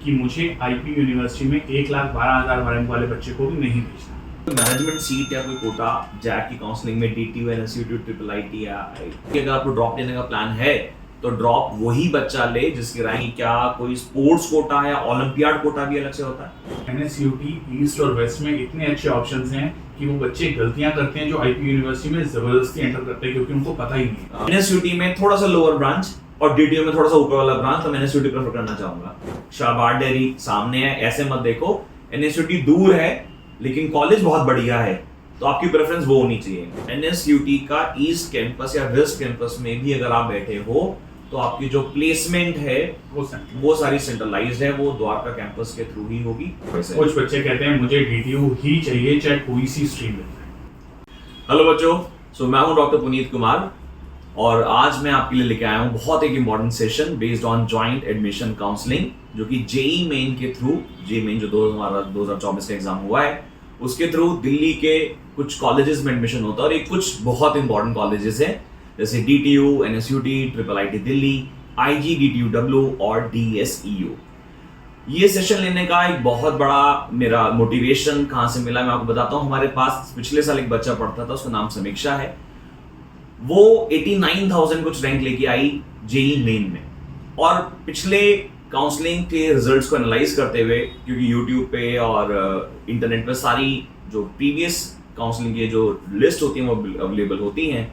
कि मुझे IP university में 1,12,000 रैंक वाले बच्चे को भी नहीं भेजना। मैनेजमेंट सीट या कोई कोटा जैक की काउंसलिंग में डीटीयू एनएसयूटी ट्रिपल आईटी या अगर आपको ड्रॉप लेने का प्लान है तो ड्रॉप वही बच्चा ले जिसकी रैंक, क्या कोई स्पोर्ट्स कोटा या ओलंपियाड कोटा भी अलग से होता है। एनएसयूटी ईस्ट और वेस्ट में इतने अच्छे ऑप्शंस हैं कि वो बच्चे गलतियां करते हैं जो आईपी यूनिवर्सिटी में जबरदस्ती एंटर करते हैं क्योंकि उनको पता ही नहीं। एनएसयूटी में थोड़ा सा लोअर ब्रांच और डीटीयू में थोड़ा सा ऊपर वाला ब्रांच, तो मैं एनएसयूटी प्रेफर करना चाहूंगा। शाहबाद डेयरी सामने है, ऐसे मत देखो। एनएसयूटी दूर है लेकिन कॉलेज बहुत बढ़िया है, तो आपकी प्रेफरेंस वो होनी चाहिए। एनएसयूटी का ईस्ट कैंपस या वेस्ट कैंपस में भी अगर आप बैठे हो तो आपकी जो प्लेसमेंट है वो सारी सेंट्रलाइज्ड है, वो द्वारका कैंपस के थ्रू ही होगी। कुछ बच्चे कहते हैं मुझे डीटीयू ही चाहिए चाहे कोई सी स्ट्रीम मिल जाए। हेलो बच्चों, सो मैं हूं डॉक्टर पुनीत कुमार और आज मैं आपके लिए लेके आया हूं बहुत एक important session based on joint admission counselling, जो कि जेई मेन के थ्रू, जेई मेन जो हमारा 2024 का एग्जाम हुआ है उसके थ्रू दिल्ली के कुछ कॉलेजेस में एडमिशन होता है। और ये कुछ बहुत इंपॉर्टेंट कॉलेजेस हैं जैसे DTU, NSUT, triple IT Delhi, आईजीडीटीयूडब्ल्यू और डीएसईयू। ये सेशन लेने का एक बहुत बड़ा मेरा मोटिवेशन कहाँ से मिला मैं आपको बताता हूँ। हमारे पास पिछले साल एक बच्चा पढ़ता था, उसका नाम समीक्षा है। वो 89,000 कुछ रैंक लेके आई जेई मेन में, और पिछले काउंसलिंग के रिजल्ट्स को एनालाइज करते हुए, क्योंकि यूट्यूब पे और इंटरनेट पे सारी जो प्रीवियस काउंसलिंग की जो लिस्ट होती है वो अवेलेबल होती हैं,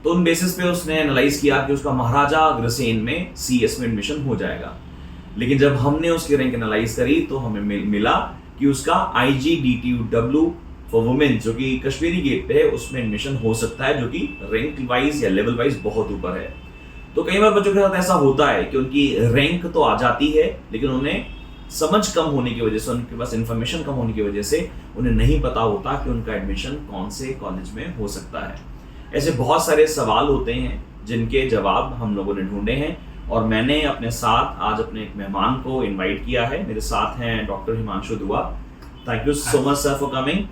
तो उन बेसिस पे उसने एनालाइज किया कि उसका महाराजा अग्रसेन में सीएस में एडमिशन हो जाएगा। लेकिन जब हमने उसकी रैंक एनालाइज करी तो हमें मिला कि उसका आईजीडीटीयूडब्ल्यू फॉर वुमेन जो कि कश्मीरी गेट पे है उसमें एडमिशन हो सकता है, जो कि रैंक वाइज या लेवल वाइज बहुत ऊपर है। तो कई बार बच्चों के साथ ऐसा होता है कि उनकी रैंक तो आ जाती है लेकिन उन्हें समझ कम होने की वजह से, उनके पास इंफॉर्मेशन कम होने की वजह से उन्हें नहीं पता होता कि उनका एडमिशन कौन से कॉलेज में हो सकता है। ऐसे बहुत सारे सवाल होते हैं जिनके जवाब हम लोगों ने ढूंढे हैं, और मैंने अपने साथ आज अपने एक मेहमान को इनवाइट किया है। मेरे साथ हैं डॉक्टर हिमांशु दुआ। Thank you so much sir for coming.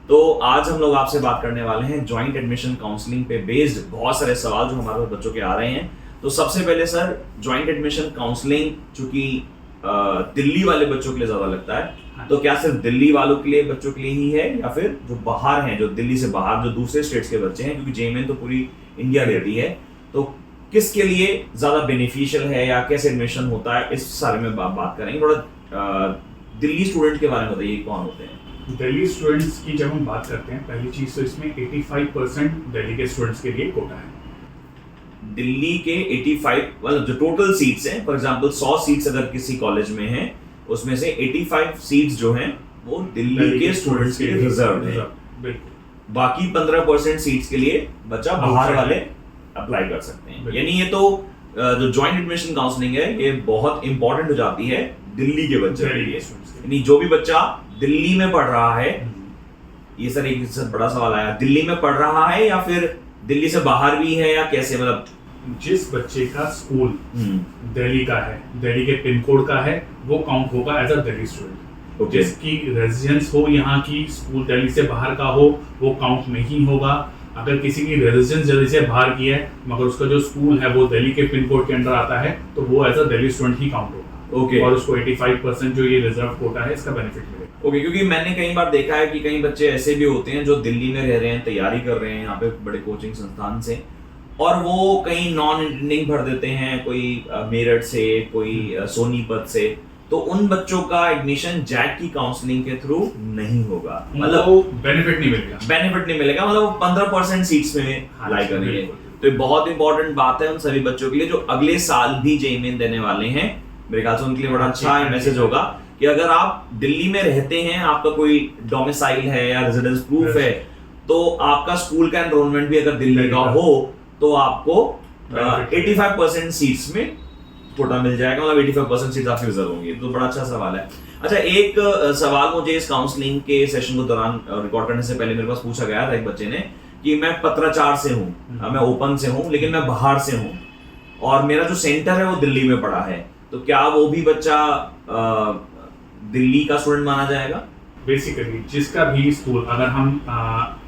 तो आज हम लोग आपसे बात करने वाले हैं जॉइंट एडमिशन काउंसलिंग पे बेस्ड बहुत सारे सवाल जो हमारे बच्चों के आ रहे हैं। तो सबसे पहले सर, जॉइंट एडमिशन काउंसलिंग चूंकि दिल्ली वाले बच्चों के लिए ज्यादा लगता है, तो क्या सिर्फ दिल्ली वालों के लिए बच्चों के लिए ही है या फिर जो बाहर हैं, जो दिल्ली से बाहर जो दूसरे स्टेट्स के बच्चे हैं, क्योंकि जेईई तो पूरी इंडिया लेती है, तो किसके लिए ज्यादा बेनिफिशियल है या कैसे एडमिशन होता है, इस सारे में बात करेंगे। थोड़ा दिल्ली स्टूडेंट के बारे में बताइए, कौन होते हैं दिल्ली स्टूडेंट्स की? जब हम बात करते हैं, पहली चीज तो इसमें 85% दिल्ली के स्टूडेंट्स के लिए कोटा है। दिल्ली के 85 मतलब जो टोटल सीट्स हैं, फॉर एग्जांपल 100 सीट्स अगर किसी कॉलेज में हैं, उसमें से 85 सीट्स जो हैं वो दिल्ली के स्टूडेंट्स के लिए रिजर्व है। बिल्कुल। बाकी 15% सीट्स के लिए बच्चा बाहर वाले अप्लाई कर सकते हैं। यानी ये तो जो जॉइंट एडमिशन काउंसलिंग है ये बहुत इंपॉर्टेंट हो जाती है दिल्ली के बच्चे के लिए। यानी जो भी बच्चा दिल्ली में पढ़ रहा है, ये सर एक बड़ा सवाल आया, दिल्ली में पढ़ रहा है या फिर दिल्ली से बाहर भी है या कैसे, मतलब जिस बच्चे का स्कूल दिल्ली का है, दिल्ली के पिन कोड का है, वो काउंट होगा एज अ दिल्ली स्टूडेंट। जिसकी रेजिडेंस हो यहाँ की, स्कूल दिल्ली से बाहर का हो, वो काउंट नहीं होगा। अगर किसी की रेजिडेंस दिल्ली से बाहर की है मगर उसका जो स्कूल है वो दिल्ली के पिन कोड के अंदर आता है, तो वो एज अ दिल्ली स्टूडेंट ही काउंट होगा। और उसको 85% जो ये रिजर्व कोटा है इसका बेनिफिट मिलेगा। क्योंकि मैंने कई बार देखा है कि कई बच्चे ऐसे भी होते हैं जो दिल्ली में रह रहे हैं, तैयारी कर रहे हैं यहाँ पे बड़े कोचिंग संस्थान से, और वो कहीं नॉन इंजीनियरिंग भर देते हैं, कोई मेरठ से, कोई सोनीपत से, तो उन बच्चों का एडमिशन जैक की काउंसलिंग के थ्रू नहीं होगा, मतलब बेनिफिट नहीं मिलेगा। मतलब वो 15% सीट्स में अप्लाई करेंगे। तो ये बहुत इंपॉर्टेंट बात है उन सभी बच्चों के लिए जो अगले साल भी जेईई मेन देने वाले हैं। मेरे ख्याल से उनके लिए बड़ा अच्छा मैसेज होगा कि अगर आप दिल्ली में रहते हैं, आपका कोई डोमिसाइल है या रेजिडेंस प्रूफ है, तो आपका स्कूल का एनरोलमेंट भी अगर दिल्ली का हो तो आपको 85% सीट्स में कोटा मिल जाएगा, मतलब 85% सीट्स आपकी रिजर्व होंगी। तो बड़ा अच्छा सवाल है। अच्छा, एक सवाल मुझे इस काउंसलिंग के सेशन को दौरान रिकॉर्ड करने से पहले मेरे पास पूछा गया था एक बच्चे ने कि मैं पत्राचार से हूँ, मैं ओपन से हूँ लेकिन मैं बाहर से हूँ और मेरा जो सेंटर है वो दिल्ली में पड़ा है, तो क्या वो भी बच्चा दिल्ली का स्टूडेंट माना जाएगा? बेसिकली जिसका भी स्कूल, अगर हम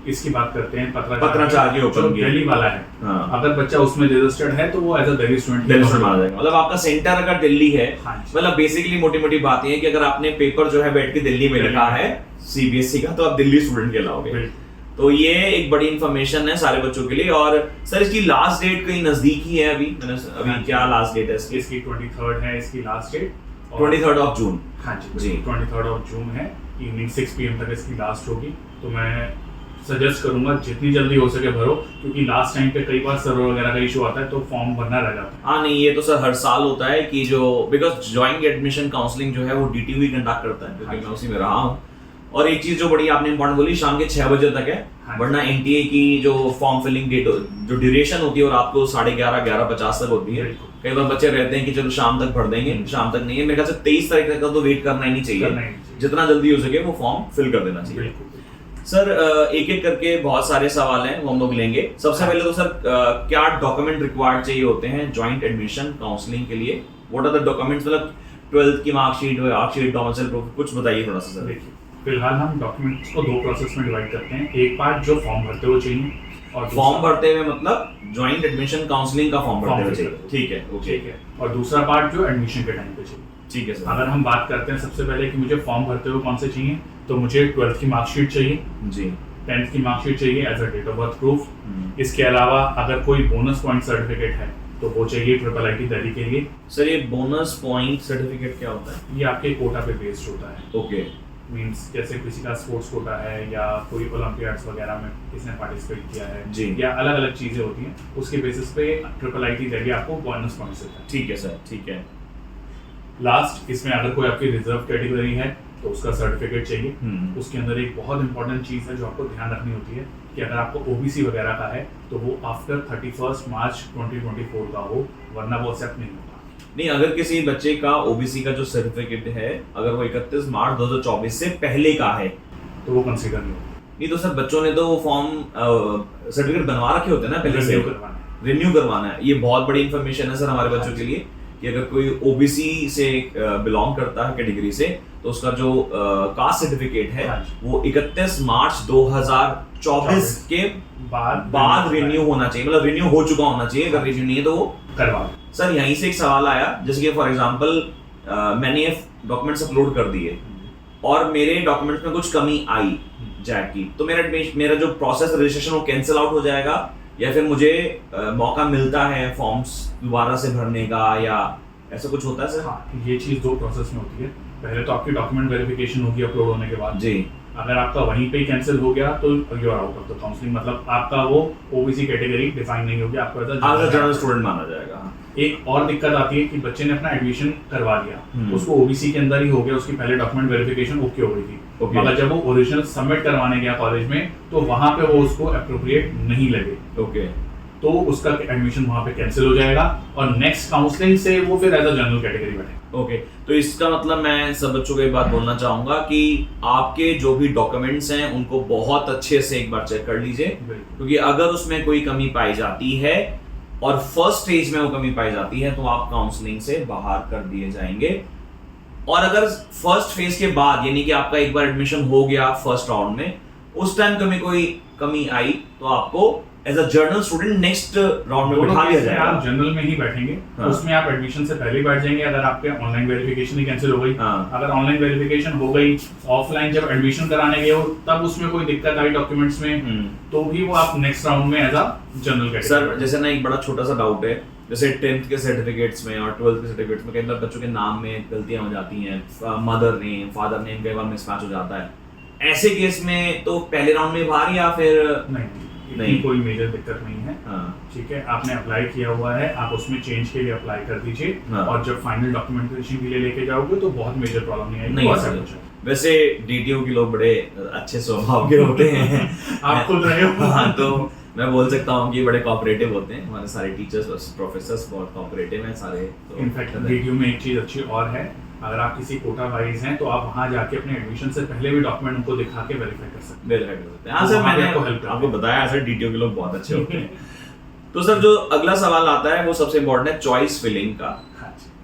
इसकी बात करते हैं पत्राचार के ओपन के दिल्ली वाला है, अगर बच्चा उसमें रजिस्टर्ड है तो वो एज अ दिल्ली स्टूडेंट माना जाएगा। मतलब आपका सेंटर अगर दिल्ली है, हाँ, मतलब बेसिकली मोटी मोटी बात ये है कि अगर आपने पेपर जो है बैठ के दिल्ली में लिखा है सीबीएसई का, तो आप दिल्ली स्टूडेंट कहलाओगे। तो ये एक बड़ी इंफॉर्मेशन है सारे बच्चों के लिए। और सर इसकी लास्ट डेट कहीं नजदीक ही है अभी क्या लास्ट डेट है इसकी 23 है इसकी लास्ट डेट, 23 ऑफ जून। हाँ जी 23 ऑफ जून है, इवनिंग 6 PM तक इसकी लास्ट होगी। तो मैं सजेस्ट करूंगा जितनी जल्दी हो सके भरो, क्योंकि लास्ट टाइम पे कई बार सर्वर वगैरह का इशू आता है तो फॉर्म भरना रह जाता है। हाँ नहीं, ये तो सर हर साल होता है कि जो बिकॉज ज्वाइंट एडमिशन काउंसलिंग जो है वो डीटीयू ही कंडक्ट करता है, क्योंकि मैं उसी में रहा हूँ। और एक चीज जो बड़ी आपने इंपॉर्टेंट बोली, शाम के 6 बजे तक है, वरना एनटीए की जो फॉर्म फिलिंग डेट जो ड्यूरेशन होती है और आपको 11:30 11:50 तक होती है। कई बार बच्चे रहते हैं कि चलो शाम तक भर देंगे, शाम तक नहीं है। मेरे ख्याल से 23 तारीख तक तो वेट करना ही नहीं चाहिए, जितना जल्दी हो सके वो फॉर्म फिल कर देना चाहिए। सर एक एक करके बहुत सारे सवाल हैं वो हम लोग लेंगे। सबसे पहले तो सर क्या डॉक्यूमेंट रिक्वायर्ड चाहिए होते हैं ज्वाइंट एडमिशन काउंसलिंग के लिए? What are the documents? मतलब 12th की मार्कशीट, डोमिसाइल प्रूफ, कुछ बताइए थोड़ा सा सर। देखिए फिलहाल हम डॉक्यूमेंट्स को 2 प्रोसेस में डिवाइड करते हैं। एक पार्ट जो फॉर्म भरते हुए चाहिए, और फॉर्म भरते हुए मतलब ज्वाइंट एडमिशन काउंसलिंग का फॉर्म भरते हुए चाहिए, ठीक है ओके। ठीक है, और दूसरा पार्ट जो एडमिशन के टाइम पे चाहिए। ठीक है सर। अगर हम बात करते हैं सबसे पहले कि मुझे फॉर्म भरते हुए कौन से चाहिए, तो मुझे 12th की मार्कशीट चाहिए जी, 10th की मार्कशीट चाहिए as a date of birth proof. इसके अलावा अगर कोई बोनस पॉइंट सर्टिफिकेट है तो वो चाहिए IIIT दिल्ली के लिए। सर ये बोनस पॉइंट सर्टिफिकेट क्या होता है? ये आपके कोटा पे बेस्ड होता है। ओके, मींस जैसे किसी का स्पोर्ट्स कोटा है या कोई ओलंपियाड्स वगैरह में किसने पार्टिसिपेट किया है जी, या अलग अलग चीजें होती हैं, उसके बेसिस पे IIIT दिल्ली आपको बोनस पॉइंट्स देता है। ठीक है सर, ठीक है। लास्ट इसमें अगर कोई आपकी रिजर्व कैटेगरी है तो उसका सर्टिफिकेट चाहिए। उसके अंदर एक बहुत इंपॉर्टेंट चीज है जो आपको ध्यान रखनी होती है कि अगर आपको ओबीसी वगैरह का है तो वो आफ्टर 31 मार्च 2024 का हो, वरना वो एक्सेप्ट नहीं होगा। नहीं, अगर किसी बच्चे का ओबीसी का जो सर्टिफिकेट है अगर वो 31 मार्च 2024 से पहले का है तो वो कंसीडर नहीं होगा। नहीं तो सर बच्चों ने तो वो फॉर्म सर्टिफिकेट बनवा रखे होते हैं ना पहले से, रिन्यू करवाना है। ये बहुत बड़ी इंफॉर्मेशन है सर हमारे बच्चों के लिए कि अगर कोई ओबीसी से बिलोंग करता है कैटेगरी से तो उसका जो कास्ट सर्टिफिकेट है वो 31 मार्च 2024 के बाद रिन्यू होना चाहिए, मतलब रिन्यू हो चुका होना चाहिए। अगर रिन्यू नहीं है तो वो करवा। सर यहीं से एक सवाल आया, जैसे कि फॉर एग्जांपल मैंने डॉक्यूमेंट्स अपलोड कर दिए और मेरे डॉक्यूमेंट्स में कुछ कमी आई जैक की, तो मेरा जो प्रोसेस रजिस्ट्रेशन वो कैंसिल आउट हो जाएगा या फिर मुझे मौका मिलता है फॉर्म्स दोबारा से भरने का, या ऐसा कुछ होता है सर? हाँ, ये चीज 2 प्रोसेस में होती है। पहले तो आपकी डॉक्यूमेंट वेरिफिकेशन होगी अपलोड होने के बाद जी। अगर आपका वहीं पे ही कैंसिल हो गया तो you are out of the counselling, मतलब आपका वो ओबीसी कैटेगरी डिफाइन नहीं होगी, आपको एज अ जनरल स्टूडेंट माना जाएगा। एक और दिक्कत आती है कि बच्चे ने अपना एडमिशन करवा लिया, उसको ओबीसी के अंदर ही हो गया, उसकी पहले डॉक्यूमेंट वेरिफिकेशन ओके हो गई थी, मगर जब वो ओरिजिनल सबमिट करवाने गया कॉलेज में तो वहां पे वो उसको अप्रोप्रिएट नहीं लगे, ओके, तो उसका एडमिशन वहां पे कैंसिल हो जाएगा और नेक्स्ट काउंसलिंग से वो फिर एज अ जनरल कैटेगरी बैठेगा। ओके, तो इसका मतलब मैं सब बच्चों को एक बात बोलना चाहूंगा कि आपके जो भी डॉक्यूमेंट्स हैं उनको बहुत अच्छे से एक बार चेक कर लीजिए, क्योंकि अगर उसमें कोई कमी पाई जाती है और फर्स्ट स्टेज में वो कमी पाई जाती है तो आप काउंसलिंग से बाहर कर दिए जाएंगे। और अगर फर्स्ट फेज के बाद यानी कि आपका एक बार एडमिशन हो गया फर्स्ट राउंड में, उस टाइम कोई कमी आई तो आपको as a general student next round में बिठा दिया जाएगा। आप जनरल में ही बैठेंगे, उसमें आप एडमिशन से पहले बैठ जाएंगे अगर आपके ऑनलाइन वेरिफिकेशन ही कैंसिल हो गई। अगर ऑनलाइन वेरिफिकेशन हो गई, ऑफलाइन जब एडमिशन कराने गए हो तब उसमें कोई दिक्कत आई डॉक्यूमेंट्स में, तो भी वो आप नेक्स्ट राउंड में as a general category. Sir जैसे ना एक बड़ा छोटा सा डाउट है, जैसे 10th के सर्टिफिकेट्स में और 12th के सर्टिफिकेट्स में कई बार बच्चों के नाम में गलतियां हो जाती हैं, मदर नेम फादर नेम कई बार मिसमैच हो जाता है, ऐसे केस में तो पहले राउंड में बाहर या फिर नहीं कोई मेजर दिक्कत नहीं है। ठीक है, आपने अप्लाई किया हुआ है, आप उसमें चेंज के लिए अप्लाई कर दीजिए और जब फाइनल डॉक्यूमेंटेशन के लिए लेके जाओगे तो बहुत मेजर प्रॉब्लम नहीं आएगी। वैसे डीटीयू के लोग बड़े अच्छे स्वभाव के होते हैं आप खुद रहे हो। हाँ, तो मैं बोल सकता हूँ कि बड़े कोऑपरेटिव होते हैं, हमारे सारे टीचर्स और प्रोफेसर्स बहुत कोऑपरेटिव हैं सारे। तो इनफैक्ट डीटीयू में एक चीज अच्छी और है, अगर आप किसी कोटा वाइज हैं तो आप वहां जाके अपने एडमिशन से पहले भी डॉक्यूमेंट उनको दिखा के वेरीफाई कर सकते हैं। हाँ सर, मैंने आपको बताया सर डीटीयू के लोग बहुत अच्छे होते हैं। तो सर जो अगला सवाल आता है वो सबसे इम्पोर्टेंट है चॉइस फिलिंग का।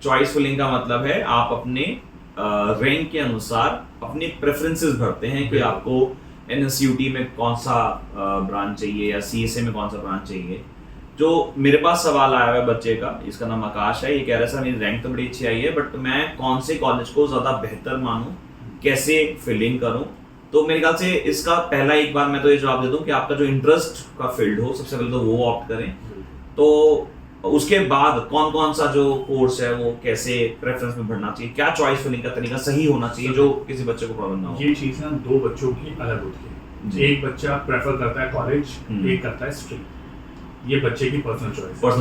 चॉइस फिलिंग का मतलब है आप अपने रैंक के अनुसार अपनी प्रेफरेंसेस भरते हैं कि आपको NSUT में कौन सा ब्रांच चाहिए या CSA में कौन सा ब्रांच चाहिए। जो मेरे पास सवाल आया है बच्चे का, इसका नाम आकाश है, ये कह रहा है सर मेरी रैंक तो बड़ी अच्छी आई है बट मैं कौन से कॉलेज को ज़्यादा बेहतर मानूं, कैसे फिलिंग करूं। तो मेरे ख्याल से इसका पहला एक बार मैं तो ये जवाब दे दूं कि आपका जो इंटरेस्ट का फील्ड हो सबसे पहले तो वो ऑप्ट करें। तो उसके बाद कौन कौन सा जो कोर्स है वो कैसे प्रेफरेंस में भरना चाहिए, क्या चॉइस फिलिंग का तरीका सही होना चाहिए जो किसी बच्चे को प्रॉब्लम ना हो। ये चीज ना दो बच्चों की अलग होती है। एक बच्चा प्रेफर करता है कॉलेज, एक करता है स्ट्रीम। ये बच्चे की पर्सनल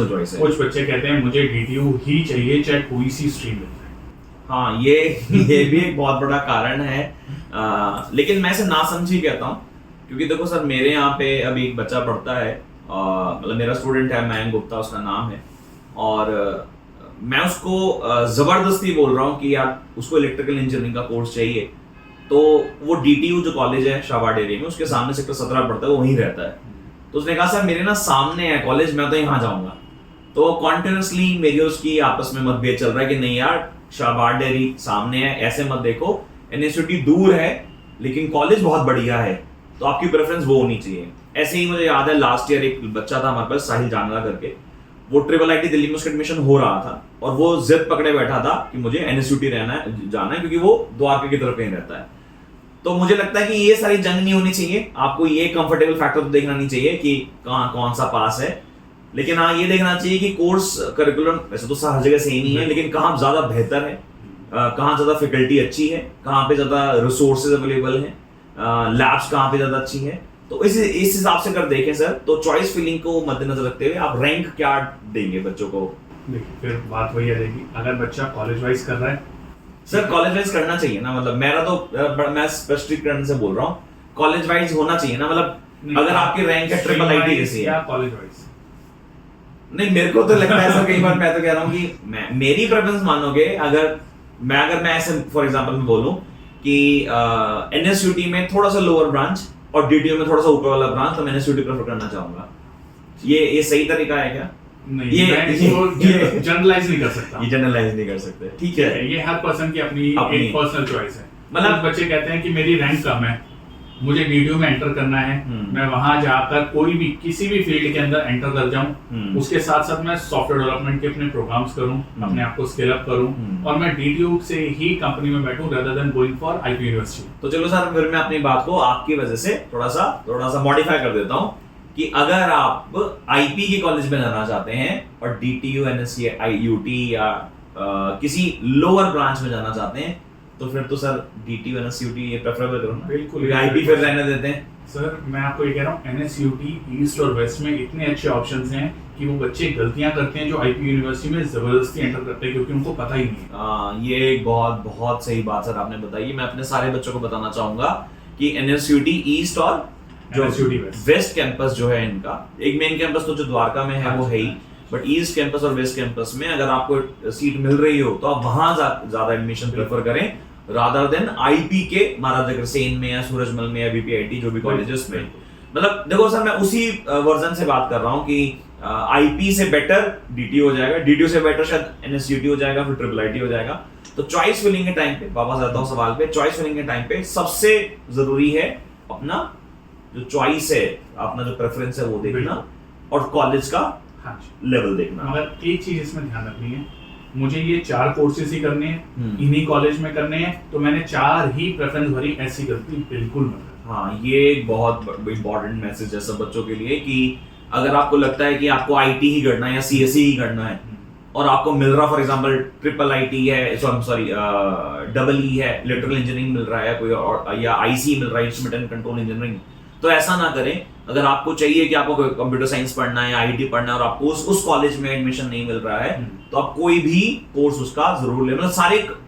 चॉइस है। कुछ बच्चे कहते हैं मुझे DTU ही चाहिए चाहे कोई सी स्ट्रीम मिल जाए। हाँ, ये भी एक बहुत बड़ा कारण है। लेकिन मैं इसे नासमझी कहता हूँ, क्योंकि देखो सर मेरे यहाँ पे अभी एक बच्चा पढ़ता है, मतलब मेरा स्टूडेंट है, मयंक गुप्ता उसका नाम है, और मैं उसको जबरदस्ती बोल रहा हूँ कि यार उसको इलेक्ट्रिकल इंजीनियरिंग का कोर्स चाहिए। तो वो DTU जो कॉलेज है शाहबाद एरिया में, उसके सामने सेक्टर 17 पड़ता है, वो वहीं रहता है। तो उसने कहा सर मेरे ना सामने है कॉलेज, मैं तो यहाँ जाऊंगा। तो कॉन्टिन्यूसली मेरी उसकी आपस में मतभेद चल रहा है कि नहीं यार शाहबाद डेयरी सामने है, ऐसे मत देखो, NSUT दूर है लेकिन कॉलेज बहुत बढ़िया है, तो आपकी प्रेफरेंस वो होनी चाहिए। ऐसे ही मुझे याद है लास्ट ईयर एक बच्चा था हमारे पास, साहिल जानरा करके, वो IIIT दिल्ली में उसका एडमिशन हो रहा था और वो जिद पकड़े बैठा था कि मुझे NSUT जाना है क्योंकि वो द्वारका की तरफ कहीं रहता है। तो मुझे लगता है कि ये सारी जंग नहीं होनी चाहिए, आपको ये कंफर्टेबल फैक्टर तो देखना नहीं चाहिए कि कहाँ कौन सा पास है, लेकिन हाँ ये देखना चाहिए कि कोर्स करिकुलम वैसे तो हर जगह सेम ही है, लेकिन कहाँ ज्यादा बेहतर है, कहाँ ज्यादा फैकल्टी अच्छी है, कहाँ पे ज्यादा रिसोर्सेज अवेलेबल है, लैब्स कहाँ पे ज्यादा अच्छी है। तो इस हिसाब से अगर देखें सर, तो चॉइस फिलिंग को मद्देनजर रखते हुए आप रैंक क्या देंगे बच्चों को। देखिए फिर बात वही आ जाएगी, अगर बच्चा कॉलेज वाइज कर रहा है सर कॉलेज वाइज करना चाहिए ना, मतलब मेरा तो मैं स्पष्टीकरण करने से बोल रहा हूँ, कॉलेज वाइज होना चाहिए ना, मतलब अगर आपकी रैंक है IIIT जैसी है कॉलेज वाइज नहीं, मेरे को तो लगता है सर कई बार मैं तो कह रहा हूँ कि मेरी प्रेफरेंस मानोगे, अगर मैं ऐसे फॉर एग्जांपल में बोलूं कि NSUT में थोड़ा सा लोअर ब्रांच और DTU में थोड़ा सा ऊपर वाला ब्रांच, तो मैं NSUT प्रेफर करना चाहूंगा। ये सही तरीका है क्या? नहीं, ये जनरलाइज नहीं कर सकता, ये जनरलाइज नहीं कर सकते, ठीक है, ये हर पर्सन की अपनी एक पर्सनल चॉइस है। मतलब बच्चे कहते हैं कि मेरी रैंक कम है, मुझे DTU में एंटर करना है, मैं वहां जाकर कोई भी किसी भी फील्ड के अंदर एंटर कर जाऊं, उसके साथ साथ मैं सॉफ्टवेयर डेवलपमेंट के अपने प्रोग्राम्स करूं, अपने आप को स्केल अप करूं और मैं DTU से ही कंपनी में बैठूं rather than going for IP university. तो चलो सर फिर मैं अपनी बात को आपकी वजह से थोड़ा सा मॉडिफाई कर देता हूं कि अगर आप IP के कॉलेज में जाना चाहते हैं और DTU NSUT या किसी लोअर ब्रांच में जाना चाहते हैं, तो फिर तो सर DTU NSUT ये प्रेफरेबल करो ना, बिल्कुल IP फिर रहने देते हैं। सर मैं आपको ये कह रहा हूँ NSUT ईस्ट और वेस्ट में इतने अच्छे ऑप्शंस हैं कि वो बच्चे गलतियां करते हैं जो IP यूनिवर्सिटी में जबरदस्ती एंटर करते हैं क्योंकि उनको पता ही नहीं है। ये एक बहुत सही बात सर आपने बताई। मैं अपने सारे बच्चों को बताना चाहूंगा कि NSUT ईस्ट और जो वेस्ट कैंपस जो है इनका, एक मेन कैंपस तो जो द्वारका में है वो है ही, बट ईस्ट कैंपस और वेस्ट कैंपस में अगर आपको सीट मिल रही हो तो आप वहां ज्यादा एडमिशन प्रेफर करें रादर देन IP के महाराज अग्रसेन में या सूरजमल में या VPIT जो भी कॉलेजेस में। मतलब देखो सर मैं उसी वर्जन से बात कर रहा हूँ कि IP से बेटर DTU हो जाएगा, DTU से बेटर शायद NSUT हो जाएगा, फिर IIIT हो जाएगा। तो चॉइस फिलिंग के टाइम पे वापस आता हूँ सवाल पे, चॉइस फिलिंग के टाइम पे सबसे जरूरी है अपना जो चॉइस है, अपना जो प्रेफरेंस है वो देखना और कॉलेज का लेवल देखना। मगर एक चीज इसमें ध्यान रखनी है, मुझे ये 4 कोर्सेज ही करने हैं, इन्हीं कॉलेज में करने हैं, तो मैंने 4 ही प्रेफरेंस भरी, ऐसी गलती बिल्कुल मत करना। हाँ, ये एक बहुत इंपॉर्टेंट मैसेज है सब बच्चों के लिए कि अगर आपको लगता है कि आपको IT ही करना है या CSE ही करना है और आपको मिल रहा फॉर एग्जांपल IIIT है, सॉरी EE है, इलेक्ट्रिकल इंजीनियरिंग मिल रहा है कोई और, या IC मिल रहा है, इंस्ट्रूमेंट एंड कंट्रोल इंजीनियरिंग, तो ऐसा ना करें। अगर आपको चाहिए कि आपको कंप्यूटर साइंस पढ़ना है या IT पढ़ना है और आपको उस कॉलेज में एडमिशन नहीं मिल रहा है, तो आप कोई भी कोर्स उसका जरूर ले, मतलब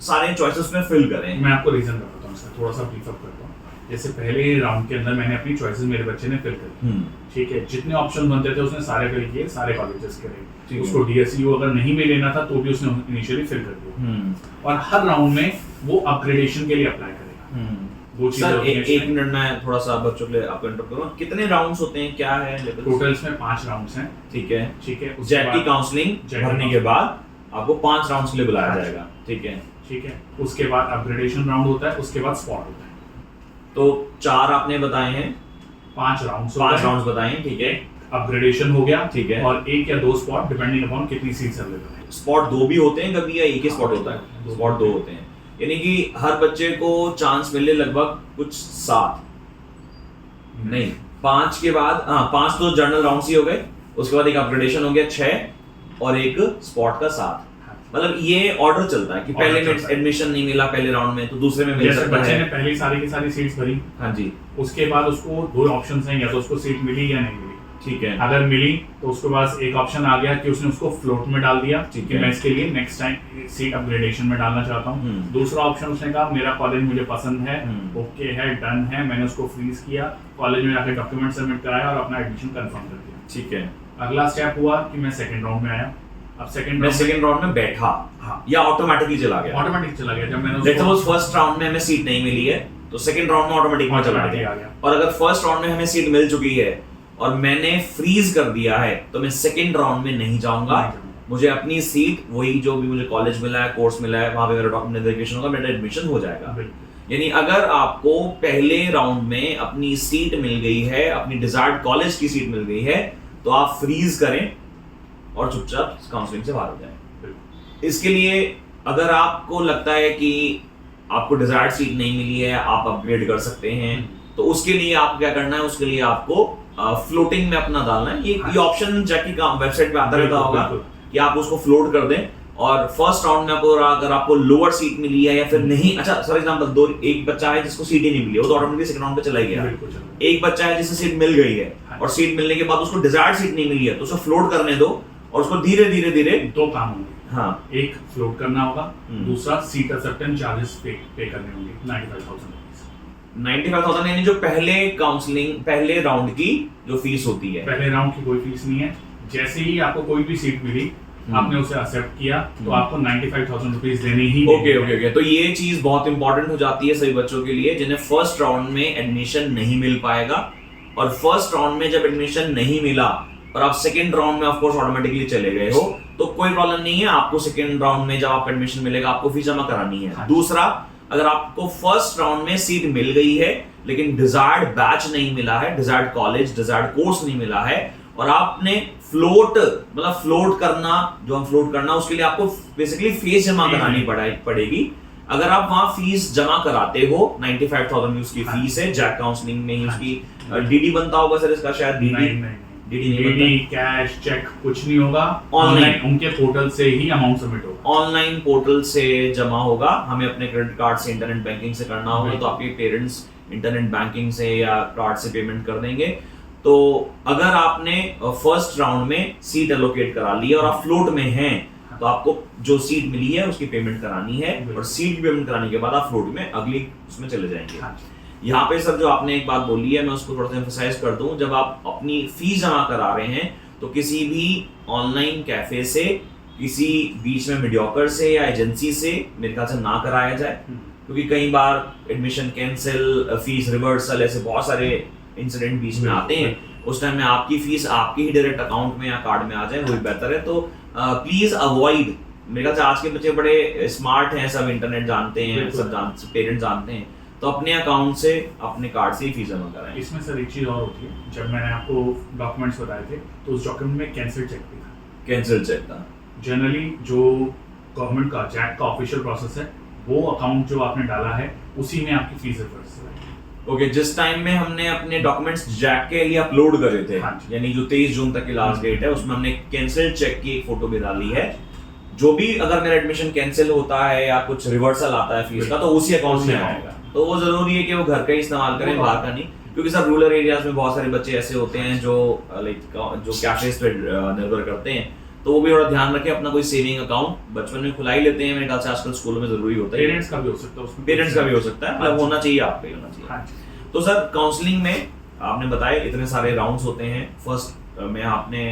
सारे चॉइसेस में फिल करें। मैं आपको रीजन बताता हूँ इसका, थोड़ा सा ब्रीफ अप करता हूँ। जैसे पहले राउंड के अंदर मैंने अपनी चॉइसेस मेरे बच्चे ने फिल करी, ठीक है, जितने ऑप्शन बनते थे उसने सारे फिल किए, सारे कॉलेजेस करे, उसको DSU अगर नहीं भी लेना था तो भी उसने इनिशियली फिल कर दिया और हर राउंड में वो अपग्रेडेशन के लिए अप्लाई करेगा। वो चीज़ सर एक मिनट में थोड़ा सा बच्चों के लिए आपको इंटरप्ट करूँ, कितने राउंड्स होते हैं, क्या है लेवल? टोटल इसमें 5 राउंड्स हैं, ठीक है। ठीक है, JET की काउंसलिंग भरने के बाद आपको 5 राउंड्स के लिए बुलाया जाएगा, ठीक है। ठीक है, उसके बाद अपग्रेडेशन राउंड होता है, उसके बाद स्पॉट होता है। तो 4 आपने बताए हैं, 5 राउंड्स 5 राउंड्स बताए हैं, ठीक है। अपग्रेडेशन हो गया, ठीक है। और 1 या 2 स्पॉट डिपेंडिंग अपॉन कितनी सीट्स अवेलेबल है। स्पॉट 2 भी होते हैं कभी, या एक ही स्पॉट होता है? स्पॉट 2 होते हैं, यानी कि हर बच्चे को चांस मिले लगभग कुछ 7 नहीं 5 के बाद, हाँ 5 तो जनरल राउंड ही हो गए, उसके बाद एक अपग्रेडेशन हो गया 6 और एक स्पॉट का 7। मतलब ये ऑर्डर चलता है कि पहले में एडमिशन नहीं मिला पहले राउंड में तो दूसरे में मिल सकता है। बच्चे ने पहले सारी की सारी सीट्स भरी, हाँ जी, उसके बाद उसको 2 ऑप्शंस हैं, या तो उसको सीट मिली या नहीं मिली। ठीक है। अगर मिली तो उसके पास एक ऑप्शन आ गया कि उसने उसको फ्लोट में डाल दिया ठीक कि है। मैं इसके लिए नेक्स्ट टाइम सीट अपग्रेडेशन में डालना चाहता हूँ। दूसरा ऑप्शन उसने कहा मेरा कॉलेज मुझे पसंद है, ओके है, डन है, मैंने उसको फ्रीज किया, कॉलेज में जाकर डॉक्यूमेंट सबमिट कराया और अपना एडमिशन कंफर्म कर दिया। ठीक है। अगला स्टेप हुआ कि मैं सेकंड राउंड में आया। अब सेकंड राउंड में बैठा, हाँ, या ऑटोमेटिकली चला गया? ऑटोमेटिक चला गया। जब मैंने लेट्स सपोज फर्स्ट राउंड में हमें सीट नहीं मिली है तो सेकंड राउंड में ऑटोमेटिक में चला गया। और अगर फर्स्ट राउंड में हमें सीट मिल चुकी है और मैंने फ्रीज कर दिया है तो मैं सेकंड राउंड में नहीं जाऊंगा, मुझे अपनी सीट वही जो भी मुझे कॉलेज मिला है, कोर्स मिला है, वहां पे मेरा डॉक्यूमेंट वेरिफिकेशन होगा, मेरा एडमिशन हो जाएगा। यानी अगर आपको पहले राउंड में अपनी सीट मिल गई है, अपनी डिजायर्ड कॉलेज की सीट मिल गई है, तो आप फ्रीज करें और चुपचाप काउंसलिंग से बाहर हो जाएं। इसके लिए अगर आपको लगता है कि आपको डिजायर्ड सीट नहीं मिली है, आप अपग्रेड कर सकते हैं, तो उसके लिए आपको क्या करना है, उसके लिए आपको फ्लोटिंग में अपना डालना है। ये ऑप्शन जैकी का वेबसाइट पे आता रहता होगा कि आप उसको फ्लोट कर दें, और फर्स्ट राउंड में आपको अगर आपको लोअर सीट मिली है या फिर नहीं, अच्छा फॉर एग्जांपल एक बच्चा है जिसको सीट ही नहीं मिली, वो तो ऑटोमेटिकली सेकंड राउंड पे चला गया। एक बच्चा है जिसे सीट मिल गई है और सीट मिलने के बाद उसको डिजायर्ड सीट नहीं मिली है, तो उसको फ्लोट करने दो और उसको धीरे धीरे धीरे 2 काम होंगे। हाँ, एक फ्लोट करना होगा, दूसरा सीट एक्सेप्टेंस चार्जेस पे करने होंगे 95,000 यानी जो पहले काउंसलिंग पहले राउंड की जो फीस होती है। पहले राउंड की कोई फीस नहीं है, जैसे ही आपको कोई भी सीट मिली आपने उसे एक्सेप्ट किया तो आपको 95,000 रुपीस देने ही। ओके। तो ये चीज बहुत इंपॉर्टेंट हो जाती है सभी बच्चों के लिए जिन्हें फर्स्ट राउंड में एडमिशन नहीं मिल पाएगा, और फर्स्ट राउंड में जब एडमिशन नहीं मिला और आप सेकंड राउंड में ऑफ कोर्स ऑटोमेटिकली चले गए हो तो कोई प्रॉब्लम नहीं है। आपको सेकंड राउंड में जब आपको एडमिशन मिलेगा आपको फीस जमा करानी है। दूसरा, अगर आपको फर्स्ट राउंड में सीट मिल गई है लेकिन डिजायर्ड बैच नहीं मिला है, डिजायर्ड कॉलेज, डिजायर्ड कोर्स नहीं मिला है, और आपने फ्लोट करना, जो हम फ्लोट करना उसके लिए आपको बेसिकली फीस जमा करानी पड़ेगी। अगर आप वहां फीस जमा कराते हो 95,000 में उसकी फीस है, जैक काउंसलिंग में ही उसकी डीडी बनता होगा सर इसका, शायद डीडी कैश चेक कुछ नहीं होगा, ऑनलाइन उनके पोर्टल से ही अमाउंट सबमिट होगा, ऑनलाइन पोर्टल से जमा होगा। हमें अपने क्रेडिट कार्ड से इंटरनेट बैंकिंग से करना होगा तो आपके पेरेंट्स इंटरनेट बैंकिंग से या कार्ड से पेमेंट कर देंगे। तो अगर आपने फर्स्ट राउंड में सीट एलोकेट करा ली और आप फ्लोट में हैं तो आपको जो सीट मिली है उसकी पेमेंट करानी है, और सीट की पेमेंट कराने के बाद आप फ्लोट में अगली उसमें चले जाएंगे। यहाँ पे सर जो आपने एक बात बोली है मैं उसको थोड़ा सा एम्फसाइज कर दूं, जब आप अपनी फीस जमा करा रहे हैं तो किसी भी ऑनलाइन कैफे से, किसी बीच में मीडियोकर से या एजेंसी से मेरे ख्याल से ना कराया जाए, क्योंकि कई बार एडमिशन कैंसिल, फीस रिवर्सल, ऐसे बहुत सारे इंसिडेंट बीच में आते हैं। उस टाइम में आपकी फीस आपके ही डायरेक्ट अकाउंट में या कार्ड में आ जाए वही बेहतर है। तो प्लीज अवॉइड, मेरे ख्याल से आज के बच्चे बड़े स्मार्ट हैं, सब इंटरनेट जानते हैं, सब पेरेंट्स जानते हैं, तो अपने अकाउंट से अपने कार्ड से ही फीस जमा कराएं। इसमें सर एक चीज और होती है, जब मैंने आपको डॉक्यूमेंट्स बताए थे तो उस डॉक्यूमेंट में कैंसिल चेक भी था। कैंसिल चेक था। जनरली जो गवर्नमेंट का जैक का ऑफिशियल प्रोसेस है वो अकाउंट जो आपने डाला है उसी में आपकी फीस रिवर्स है। ओके, जिस टाइम में हमने अपने डॉक्यूमेंट्स जैक के लिए अपलोड करे थे, यानी जो 23 जून तक की लास्ट डेट है, उसमें हमने कैंसिल चेक की एक फोटो भी डाली है। जो भी अगर मेरा एडमिशन कैंसिल होता है या कुछ रिवर्सल आता है फीस का तो उसी अकाउंट में आएगा। तो वो जरूरी है कि वो घर का ही इस्तेमाल करें, बाहर का नहीं, क्योंकि सर रूरल एरियाज में बहुत सारे बच्चे ऐसे होते हैं जो जो कैफेज पे निर्भर करते हैं, तो वो भी थोड़ा ध्यान रखें। अपना कोई सेविंग अकाउंट बचपन में खुला ही लेते हैं, मेरे ख्याल से आजकल स्कूलों में जरूरी होता है। पेरेंट्स का भी हो सकता है उसमें, पेरेंट्स का भी हो सकता है, मतलब होना चाहिए, आपका ही होना चाहिए। तो सर काउंसलिंग में आपने बताया इतने सारे राउंड्स होते हैं। फर्स्ट में आपने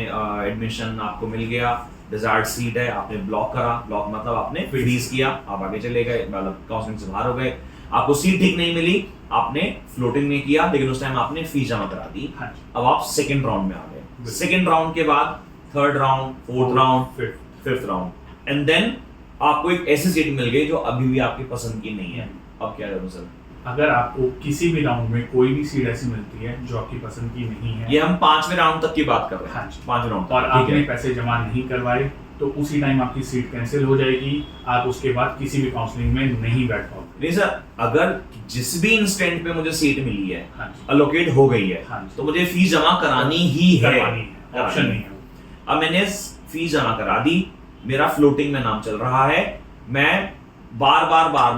एडमिशन आपको मिल गया, डिजायर्ड सीट है, आपने ब्लॉक करा, ब्लॉक मतलब आपने फ्रीज किया, आप आगे चले गए, मतलब काउंसलिंग से बाहर हो गए। आपको सीट ठीक नहीं मिली, आपने फ्लोटिंग में किया, लेकिन उस टाइम आपने फीस जमा करा दी। अब आप सेकंड राउंड में आ गए। सेकंड राउंड के बाद third round, fourth round, fifth round, and then आपको एक ऐसी सीट मिल गई जो अभी भी आपकी पसंद की नहीं है, अब क्या करूं सर? अगर आपको किसी भी राउंड में कोई भी सीट ऐसी मिलती है जो आपकी पसंद की नहीं है, ये हम 5वें राउंड तक की बात कर रहे हैं। हाँ जी। 5 राउंड और आपने पैसे जमा नहीं करवाए तो उसी टाइम आपकी सीट कैंसिल हो जाएगी, आप उसके बाद किसी भी काउंसलिंग में नहीं बैठ पाओगे। नहीं सर, अगर जिस भी इंस्टेंट पे मुझे सीट मिली है, हाँ जी। अलोकेट हो गई है, हाँ जी। तो मुझे फीस जमा करानी ही है, करवानी है, ऑप्शन नहीं है। अब मैंने फीस जमा करा दी, मेरा फ्लोटिंग में नाम चल रहा है, मैं बार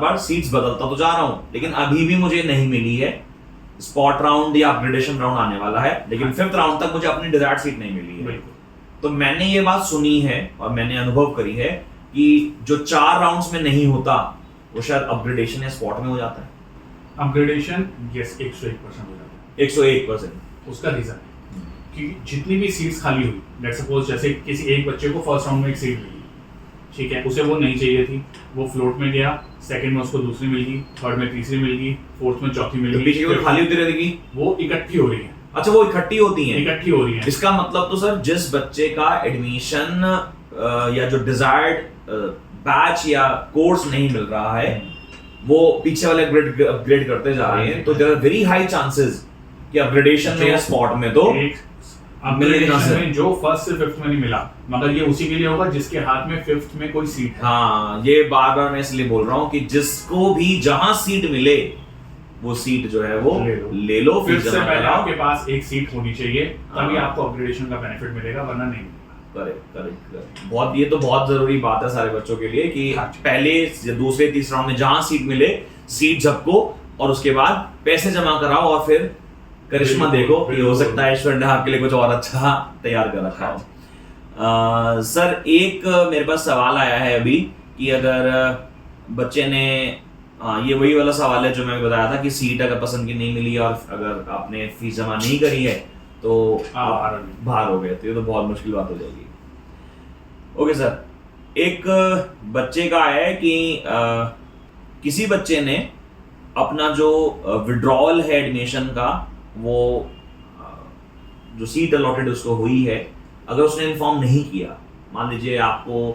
बार सीट्स बदलता तो जा रहा हूं, लेकिन अभी भी मुझे नहीं मिली है। स्पॉट राउंड या अपग्रेडेशन राउंड आने वाला है, लेकिन 5th राउंड तक मुझे अपनी डिजायर्ड सीट नहीं मिली है। बिल्कुल। तो मैंने ये बात सुनी है और मैंने अनुभव करी है कि जो 4 राउंड्स में नहीं होता वो शायद अपग्रेडेशन या स्पॉट में हो जाता है। अपग्रेडेशन यस 101% हो जाता 101%। है। उसका रीजन है कि जितनी भी सीट्स खाली हुई, लेट्स सपोज जैसे किसी एक बच्चे को फर्स्ट राउंड में एक सीट मिली, ठीक है, उसे वो नहीं चाहिए थी, वो फ्लोट में गया, सेकंड में उसको दूसरी मिल गई, थर्ड में तीसरी मिल गई, फोर्थ में चौथी मिल तो गई, पीछे की खाली होती रहेगी, वो इकट्ठी हो रही है। अच्छा वो इकट्ठी होती हैं, इकट्ठी हो रही है। इसका मतलब तो सर जिस बच्चे का एडमिशन या जो डिजायर्ड बैच या कोर्स नहीं मिल रहा है वो पीछे वाले अपग्रेड करते जा रहे हैं, तो there are very high chances कि अपग्रेडेशन में या स्पॉट में तो अपग्रेडेशन में जो फर्स्ट से 5th में नहीं मिला, मगर ये उसी के लिए होगा जिसके हाथ में 5th में कोई सीट है। हाँ, ये बार मैं इसलिए बोल रहा हूँ कि जिसको भी जहां सीट मिले वो सीट जो है वो ले लो, फिर से पहले आपके पास एक सीट होनी चाहिए, तभी आपको अपग्रेडेशन का बेनिफिट मिलेगा, वरना नहीं मिलेगा। करेक्ट। बहुत, ये तो बहुत जरूरी बात है सारे बच्चों के लिए कि पहले दूसरे तीसरे राउंड में जहां सीट मिले सीट झपको और उसके बाद पैसे जमा कराओ और फिर करिश्मा देखो कि हो सकता है ईश्वर ने आपके लिए कुछ और अच्छा तैयार कर रखा हो। सर एक मेरे पास सवाल आया है अभी कि अगर बच्चे ने ये वही वाला सवाल है जो मैं बताया था कि सीट अगर पसंद की नहीं मिली और अगर आपने फीस जमा नहीं करी है तो आप बाहर हो गए, तो ये तो बहुत मुश्किल बात हो जाएगी। ओके सर, एक बच्चे का है कि किसी बच्चे ने अपना जो विड्रॉल है एडमिशन का, वो जो सीट अलॉटेड उसको हुई है, अगर उसने इन्फॉर्म नहीं किया, मान लीजिए आपको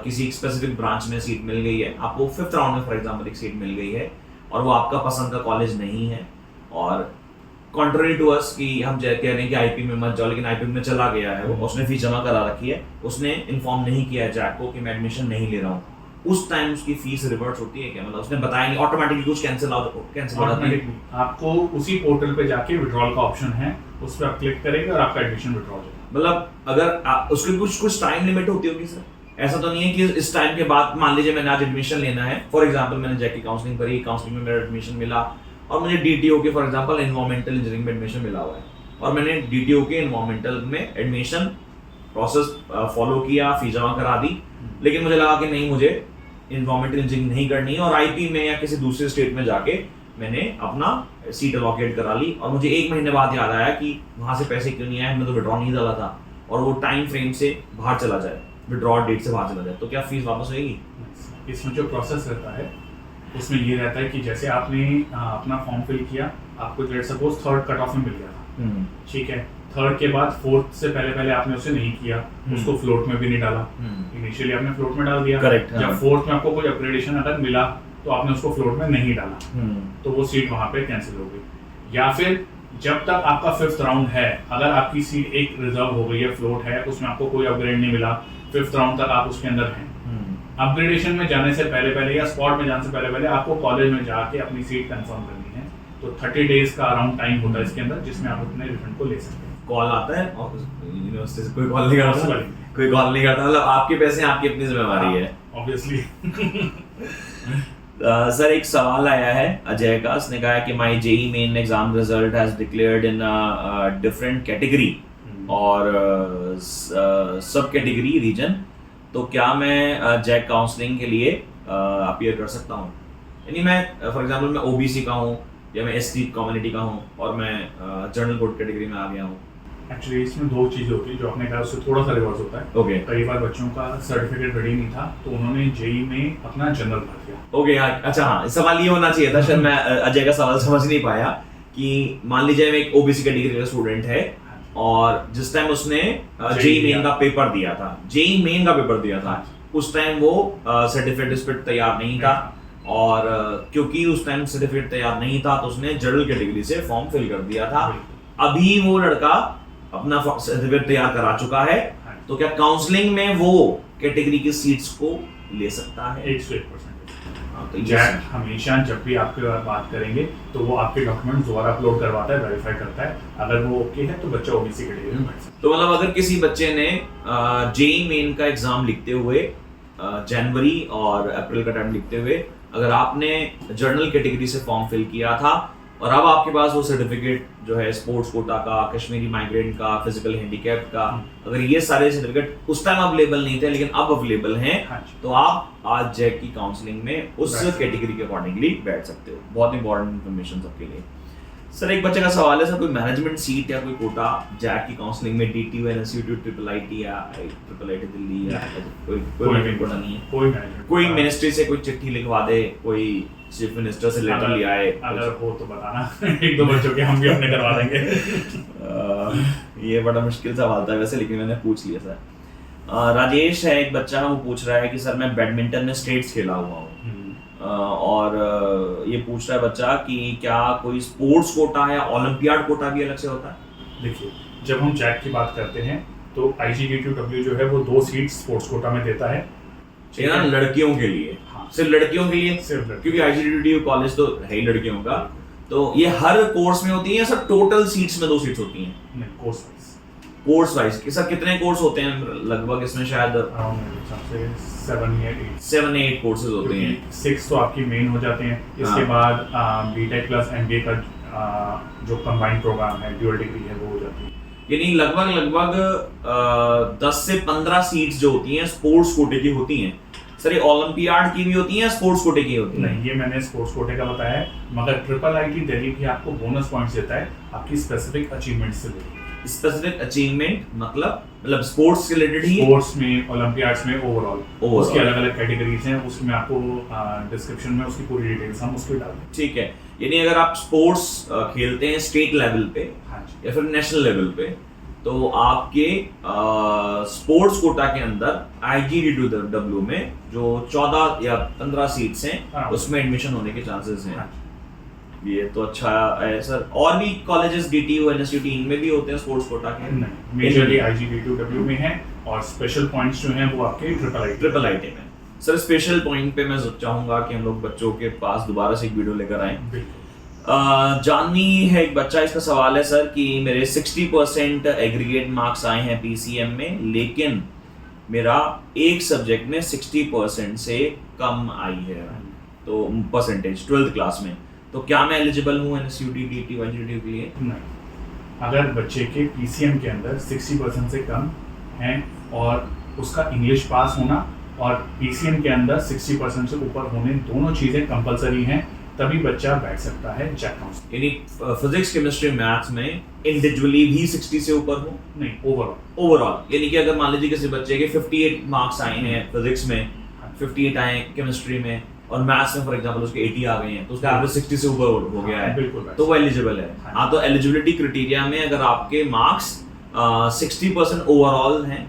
किसी स्पेसिफिक ब्रांच में सीट मिल गई है, आपको 5th राउंड में फॉर एग्जांपल एक सीट मिल गई है और वो आपका पसंद का कॉलेज नहीं है, और कॉन्ट्ररी टू अस कि हम कह रहे हैं कि आईपी में मत जाओ, लेकिन आईपी में चला गया है वो, उसने फीस जमा करा रखी है, उसने इन्फॉर्म नहीं किया है जैक को कि मैं एडमिशन नहीं ले रहा हूँ, उस टाइम उसकी फीस रिवर्स होती है क्या? मतलब उसने बताया नहीं, ऑटोमेटिकली कुछ कैंसिल हो जाती है? आपको उसी पोर्टल पे जाके विड्रॉल का ऑप्शन है, उस पर आप क्लिक करेंगे और आपका एडमिशन विड्रॉल हो जाएगा। मतलब अगर उसकी कुछ टाइम लिमिट होती होगी सर? ऐसा तो नहीं है कि इस टाइम के बाद, मान लीजिए मैंने आज एडमिशन लेना है, फॉर एग्जांपल मैंने जैक की काउंसलिंग करी, काउंसलिंग में मेरा एडमिशन मिला और मुझे डीटीओ के फॉर एग्जांपल एनवायरमेंटल इंजीनियरिंग में एडमिशन मिला हुआ है और मैंने डीटीओ के एनवायरमेंटल में एडमिशन प्रोसेस फॉलो किया, फीस जमा करा दी, लेकिन मुझे लगा कि नहीं, मुझे एनवायरमेंटल इंजीनियरिंग नहीं करनी है और आईपी में या किसी दूसरे स्टेट में जाके मैंने अपना सीट अलॉकेट करा ली और मुझे 1 महीने बाद याद आया कि वहां से पैसे क्यों नहीं आए, हमने तो विड्रॉ नहीं डाला था, और वो टाइम फ्रेम से बाहर चला जाए, विड्रॉ डेट से बाहर चला जाए, तो क्या फीस वापस होगी? इसमें जो प्रोसेस रहता है उसमें ये रहता है कि जैसे आपने अपना फॉर्म फिल किया, आपको let's suppose 3rd cut off में मिल गया था, ठीक है, 3rd के बाद 4th से पहले आपने उसे नहीं किया, उसको फ्लोट में भी नहीं डाला, इनिशियली आपने फ्लोट में डाल दिया, जब 4th में आपको कोई अपग्रेडेशन अगर मिला तो आपने उसको फ्लोट में नहीं डाला, तो वो सीट वहां पे कैंसिल हो गई। या फिर जब तक आपका 5th राउंड है, अगर आपकी सीट एक रिजर्व हो गई है, फ्लोट है, उसमें आपको कोई अपग्रेड नहीं मिला, 5th राउंड तक आप उसके अंदर हैं, अपग्रेडेशन में जाने से पहले या स्पॉट में जाने से पहले आपको कॉलेज में जाके अपनी सीट कंफर्म करनी है, तो 30 डेज का अराउंड टाइम होता है इसके अंदर, जिसमें आप अपने रिफंड को ले सकते हैं। कॉल आता है यूनिवर्सिटी से? कोई कॉल नहीं करता, मतलब आपके पैसे आपकी अपनी जिम्मेवारी है ऑब्वियसली। सर एक सवाल आया है अजय का, उसने कहा है कि my JEE main exam result has declared in different category और सब कैटेगरी रीजन, तो क्या मैं जैक काउंसलिंग के लिए अपीयर कर सकता हूँ? यानी मैं फॉर एग्जांपल मैं ओबीसी का हूँ या मैं एसटी कम्युनिटी का हूँ और मैं जनरल कोड कैटेगरी में आ गया हूँ। एक्चुअली इसमें 2 चीज़ें होती है, जो आपने कहा उससे थोड़ा सा रिवर्स होता है। ओके। कई बार बच्चों का सर्टिफिकेट रेडी नहीं था तो उन्होंने जेईई में अपना जनरल भर दिया। ओके, अच्छा हाँ, सवाल ये होना चाहिए था, शायद मैं अजय का सवाल समझ नहीं पाया कि मान लीजिए मैं एक ओबीसी कैटेगरी का स्टूडेंट है और जिस टाइम उसने जेईई मेन का पेपर दिया था, जेईई मेन का पेपर दिया था, उस टाइम वो सर्टिफिकेट इस पर तैयार नहीं था, और क्योंकि उस टाइम सर्टिफिकेट तैयार नहीं था तो उसने जनरल कैटेगरी से फॉर्म फिल कर दिया था। अभी वो लड़का अपना सर्टिफिकेट तैयार करा चुका है, तो क्या काउंसलिंग में वो कैटेगरी की सीट्स को ले सकता है? 101%। तो जैक हमेशा जब भी आपके बात करेंगे तो वो आपके डॉक्यूमेंट्स दोबारा अपलोड करवाता है, वेरीफाई करता है, अगर वो ओके है तो बच्चा ओबीसी कैटेगरी में बैठ सकता है। तो मतलब अगर किसी बच्चे ने जेईई मेन का एग्जाम लिखते हुए जनवरी और अप्रैल का टाइम लिखते हुए अगर आपने जनरल कैटेगरी से फॉर्म फिल किया था और अब आपके पास वो सर्टिफिकेट जो है स्पोर्ट्स कोटा का, कश्मीरी माइग्रेंट का, फिजिकल हैंडीकैप का, अगर ये सारे सर्टिफिकेट उस टाइम अवेलेबल नहीं थे लेकिन अब अवेलेबल हैं, तो आप आज जैक की काउंसलिंग में उस कैटेगरी के अकॉर्डिंगली बैठ सकते हो। बहुत इंपॉर्टेंट इन्फॉर्मेशन सबके लिए। सर एक बच्चे का सवाल है, सर कोई मैनेजमेंट सीट या कोई कोटा जैक की काउंसलिंग में डीटीयू, एनएसयूटी, ट्रिपल आईटी या ट्रिपल आईटी दिल्ली या कोई कोटा नहीं है? कोई मिनिस्ट्री से कोई चिट्ठी लिखवा दे, कोई चीफ मिनिस्टर से लेटर ले आए? अगर हो तो बताना, एक दो बच्चों के हम भी अपने करवा देंगे। ये बड़ा मुश्किल सवाल था वैसे, लेकिन मैंने पूछ लिया सर। राजेश है एक बच्चा, वो पूछ रहा है कि सर मैं बैडमिंटन में स्टेट्स खेला हुआ हूँ, और ये पूछ रहा है बच्चा कि क्या कोई स्पोर्ट्स कोटा या ओलंपियाड कोटा भी अलग से होता है? देखिए, जब हम जैक की बात करते हैं तो IGDTW जो है वो 2 सीट स्पोर्ट्स कोटा में देता है, लड़कियों के लिए। हाँ, सिर्फ लड़कियों के लिए, क्योंकि IGDTW कॉलेज तो है ही लड़कियों का, तो ये हर कोर्स में होती है सर? टोटल सीट्स में 2 सीट्स होती हैं? नहीं, कोर्स वाइज। कोर्स वाइज कि सर कितने कोर्स होते हैं लगभग इसमें? शायद 7-8 कोर्सेज होते हैं। 6 तो आपकी मेन हो जाते हैं, इसके बाद बीटेक प्लस MBA का जो कंबाइंड प्रोग्राम है, ड्यूअल डिग्री है, वो हो जाती है। यानी लगभग 10 से 15 सीट्स जो होती हैं स्पोर्ट्स कोटे की होती हैं। सर ये ओलंपियाड की भी होती हैं या स्पोर्ट्स कोटे की होती हैं? नहीं, ये मैंने स्पोर्ट्स कोटे का बताया है, मगर ट्रिपल आईटी दिल्ली भी आपको बोनस पॉइंट्स देता है आपकी स्पेसिफिक अचीवमेंट से लेकर। स्पेसिफिक अचीवमेंट मतलब स्पोर्ट्स के रिलेटेड ही? स्पोर्ट्स में, ओलंपियाड्स में, ओवरऑल उसकी अलग अलग कैटेगरीज हैं, उसमें आपको डिस्क्रिप्शन में उसकी पूरी डिटेल्स हम उसको डाल देंगे। ठीक है, यानी अगर आप स्पोर्ट्स खेलते हैं स्टेट लेवल पे या फिर नेशनल लेवल पे, तो आपके स्पोर्ट्स कोटा के अंदर IGDTW में जो 14 या 15 सीट्स हैं उसमें एडमिशन होने के चांसेस हैं। ये तो अच्छा है सर। और भी कॉलेजेस DTU, NSUT इनमें भी होते हैं स्पोर्ट्स कोटा के? नहीं, मेजरली IGDTW में है, और स्पेशल पॉइंट्स जो हैं वो आपके ट्रिपल आईटी में। सर स्पेशल पॉइंट पे मैं चाहूंगा कि हम लोग बच्चों के पास दोबारा से एक वीडियो लेकर आए। जानवी है एक बच्चा, इसका सवाल है सर कि मेरे 60% एग्रीगेट मार्क्स आए हैं PCM में, लेकिन मेरा एक सब्जेक्ट में 60% से कम आई है, तो परसेंटेज 12th क्लास में, तो क्या मैं एलिजिबल हूँ NSUT, DTU, IGDTU के लिए? नहीं, अगर बच्चे के PCM के अंदर 60% से कम हैं और उसका इंग्लिश पास होना और PCM के अंदर 60% से ऊपर होने, दोनों चीज़ें कंपलसरी हैं, तभी बच्चा बैठ सकता है जैक काउंसिल। यानी फिजिक्स, केमिस्ट्री, मैथ्स में इंडिविजुअली भी 60 से ऊपर हो? नहीं, ओवरऑल। यानी कि अगर मान लीजिए किसी बच्चे के 58 मार्क्स आए हैं फिजिक्स में, 58 आए केमिस्ट्री में, और मैथ्स में फॉर एग्जांपल उसके 80 आ गए हैं, तो उसका एवरेज 60 से ऊपर हो गया है, तो वो एलिजिबल है। हाँ, तो एलिजिबिलिटी क्राइटेरिया में अगर आपके मार्क्स 60% ओवरऑल हैं,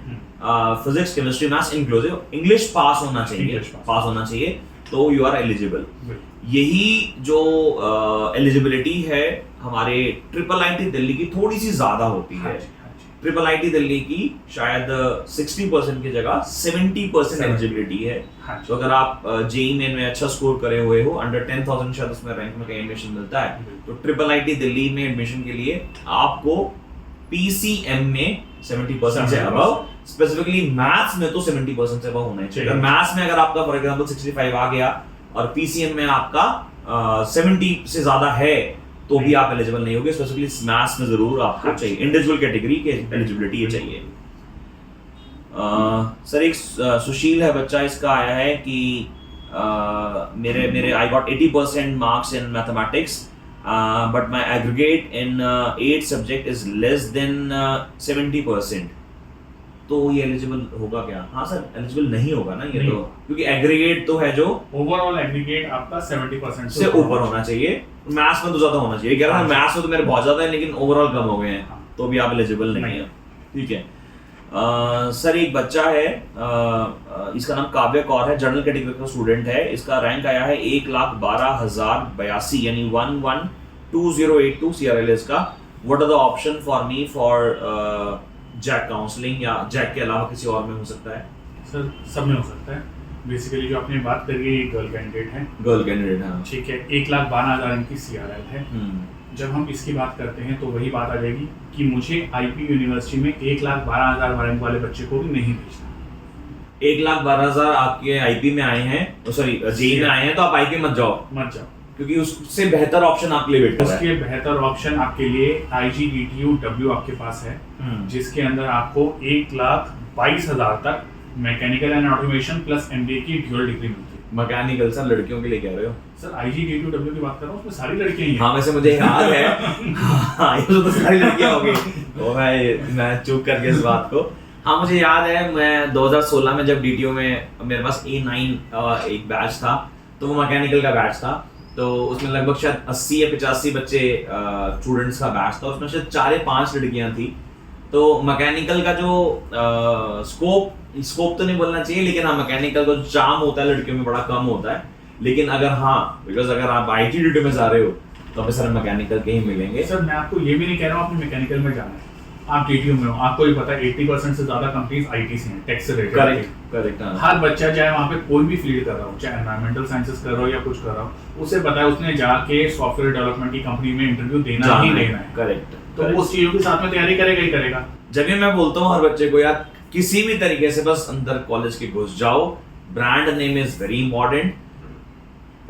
physics, chemistry, maths inclusive, English pass होना चाहिए, तो यू आर एलिजिबल। यही जो एलिजिबिलिटी है हमारे ट्रिपल आईटी दिल्ली की थोड़ी सी ज्यादा होती है। ट्रिपल आईटी दिल्ली की शायद 60% की जगह 70% एलिजिबिलिटी है। तो अगर आप जेईई मेन में अच्छा स्कोर करे हुए हो, अंडर 10,000 शायद उसमें रैंक में कहीं एडमिशन मिलता है, तो ट्रिपल आईटी दिल्ली में एडमिशन के लिए आपको PCM में 70% से अबव, स्पेसिफिकली मैथ्स में तो 70% से अबव होना चाहिए। अगर मैथ्स में अगर आपका फॉर एग्जांपल 65 आ गया और PCM में आपका 70 से ज्यादा है, तो भी आप एलिजिबल नहीं होगे। स्पेसिफिकली मैथ्स में जरूर आपको चाहिए, इंडिविजुअल कैटेगरी के एलिजिबिलिटी ये चाहिए। सर एक सुशील है बच्चा, इसका आया है कि मेरे I got 80% marks in mathematics, but my aggregate in 8 subject is less than 70%, तो ये एलिजिबल होगा क्या? हाँ सर, एलिजिबल नहीं होगा ना ये, तो क्योंकि एग्रीगेट तो है जो ओवरऑल एग्रीगेट आपका 70% से ऊपर होना चाहिए, मैथ्स में तो ज्यादा होना चाहिए। कह रहा हूं मैथ्स में तो मेरे बहुत ज्यादा है, लेकिन ओवरऑल कम हो गए हैं, तो भी आप एलिजिबल नहीं है। ठीक है, सर एक बच्चा है, इसका नाम काव्य कौर है, जनरल कैटेगरी का स्टूडेंट है। इसका रैंक आया है 1,12,082 यानी 112082 CRLS का। What are the option for me for JAC counselling, या जैक के अलावा किसी और में हो सकता है? सर सब में हो सकता है। बेसिकली जो आपने बात करी है, गर्ल कैंडिडेट है। गर्ल कैंडिडेट, हाँ ठीक है, 1,12,000 इनकी CRL है। जब हम इसकी बात करते हैं तो वही बात आ जाएगी कि मुझे IP यूनिवर्सिटी में 1,12,000 रैंक वाले बच्चे को भी नहीं भेजना। 1,12,000 आपके IP में आए हैं, सॉरी जेई में आए हैं, तो आप IP मत जाओ क्योंकि उससे बेहतर ऑप्शन आपके लिए वेट कर रहा है। उसके बेहतर ऑप्शन आपके लिए IGDTU W आपके पास है, जिसके अंदर आपको 1,22,000 तक mechanical and automation plus MBA की ड्यूअल डिग्री मिलती है। मैकेनिकल सर लड़कियों के लिए कह रहे हो? सर IGDTU W की बात कर रहा हूँ, उसमें सारी लड़कियां ही हैं। हाँ वैसे मुझे याद है हाँ ये तो सारी लड़कियां होंगी, तो मैं चूक कर गया इस बात को। हाँ मुझे याद है, मैं 2016 में जब DTO में मेरे पास A9 एक बैच था, तो वो मैकेनिकल का बैच था, तो उसमें लगभग शायद 80 या 85 बच्चे स्टूडेंट्स का बैच था, उसमें शायद 4 या 5 लड़कियां थी। तो मैकेनिकल का जो स्कोप तो नहीं बोलना चाहिए, लेकिन हाँ मैकेनिकल का जो चार्म होता है लड़कियों में बड़ा कम होता है। लेकिन अगर बिकॉज अगर आप IGDTU में जा रहे हो तो फिर सर मैकेनिकल के ही मिलेंगे। सर मैं आपको ये भी नहीं कह रहा हूँ आपने मैकेनिकल में जाना है, आप DTU में हो, आपको भी पता है 80% से ज्यादा कंपनीज IT से हैं, टेक से रिलेटेड। करेक्ट। हर बच्चा चाहे वहाँ पे कोई भी फील्ड कर रहा हो, चाहे एनवायरमेंटल साइंसेस कर रहा हो या कुछ कर रहा हो, उसे पता है उसने जाके सॉफ्टवेयर डेवलपमेंट की कंपनी में इंटरव्यू देना ही देना है। करेक्ट। तो वो उस चीजों के साथ में तैयारी करेगा ही करेगा। जब भी मैं बोलता हूँ हर बच्चे को, यार किसी भी तरीके से बस अंदर कॉलेज के घुस जाओ, brand name is very important.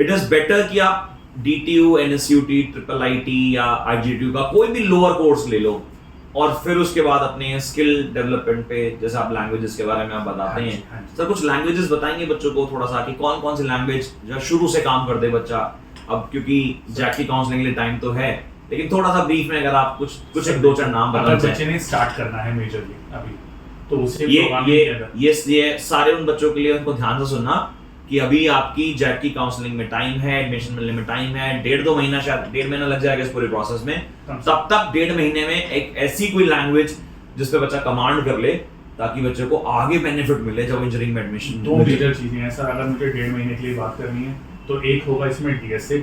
It is better कि आप DTU, NSUT, IIIT या IGDTU का कोई भी लोअर कोर्स ले लो, और फिर उसके बाद अपने स्किल डेवलपमेंट पे, जैसे आप लैंग्वेजेस के बारे में आप बताते हैं सर, कुछ लैंग्वेजेस बताएंगे बच्चों को थोड़ा सा कि कौन कौन सी लैंग्वेज जो शुरू से काम कर दे बच्चा। अब क्योंकि जैक की काउंसलिंग के लिए टाइम तो है, लेकिन थोड़ा सा ब्रीफ में अगर आप कुछ एक दो चार नाम बताना चाहें। बच्चे ने स्टार्ट करना है मेजरली अभी, तो उसे ये सारे उन बच्चों के लिए उनको ध्यान से सुनना कि अभी आपकी जैक की काउंसलिंग में टाइम है, एडमिशन मिलने में टाइम है, 1.5-2 महीना, शायद 1.5 महीना लग जाएगा इस पूरे प्रोसेस में। तब तक 1.5 महीने में एक ऐसी कोई लैंग्वेज जिस पे बच्चा कमांड कर ले, ताकि बच्चे को आगे बेनिफिट मिले जब इंजीनियरिंग में एडमिशन। 2 मेजर चीजें हैं सर, अगर मुझे 1.5 महीने के लिए बात करनी है तो एक होगा इसमें DSA,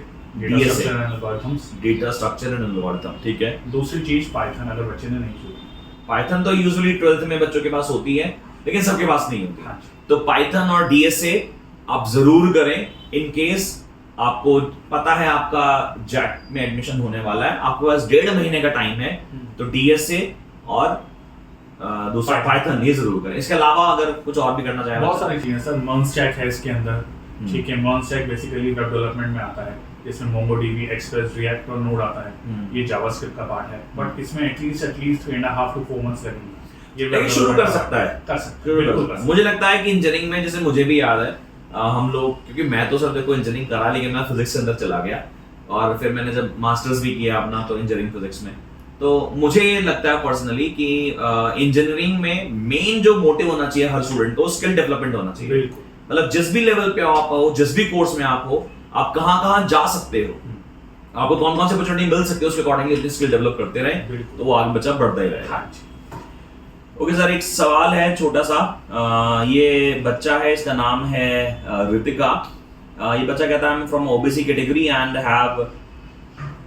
data structure and algorithm, ठीक है। दूसरी चीज पाइथन, अगर बच्चे ने नहीं की। पाइथन तो यूजुअली 12th में बच्चों के पास होती है, लेकिन सबके पास नहीं होती। तो पाइथन और DSA आप जरूर करें। इन केस आपको पता है आपका जैक में एडमिशन होने वाला है, आपके पास 1.5 महीने का टाइम है, तो DSA और दूसरा पाइथन ये जरूर करें। इसके अलावा अगर कुछ और भी करना चाहे, बहुत सारी चीजें सर। मर्नस्टैक है इसके अंदर, ठीक है। मर्नस्टैक बेसिकली वेब डेवलपमेंट में आता है, इसमें MongoDB, Express, React और Node आता है। ये जावास्क्रिप्ट का पार्ट है, बट इसमें एटलीस्ट 3.5 to 4 months लगेंगे। ये शुरू कर सकता है। मुझे लगता है कि इंजीनियरिंग में, जैसे मुझे भी याद है, हम लोग, क्योंकि मैं तो सर देखो इंजीनियरिंग करा, लेकिन मैं फिजिक्स के अंदर चला गया, और फिर मैंने जब मास्टर्स भी किया अपना तो इंजीनियरिंग फिजिक्स में, तो मुझे ये लगता है पर्सनली कि इंजीनियरिंग में मेन जो मोटिव होना चाहिए हर स्टूडेंट को, स्किल डेवलपमेंट होना चाहिए। मतलब जिस भी लेवल पे आप हो, जिस भी कोर्स में आप हो, आप कहाँ जा सकते हो, आपको कौन कौन से अपॉर्चुनिटी मिल सकती है, उसके अकॉर्डिंगली अपनी स्किल डेवलप करते रहे, तो वो आगे बच्चा बढ़ता ही रहेगा। ओके सर, एक सवाल है छोटा सा। ये बच्चा है, इसका नाम है ऋतिका। ये बच्चा कहता है from OBC category and have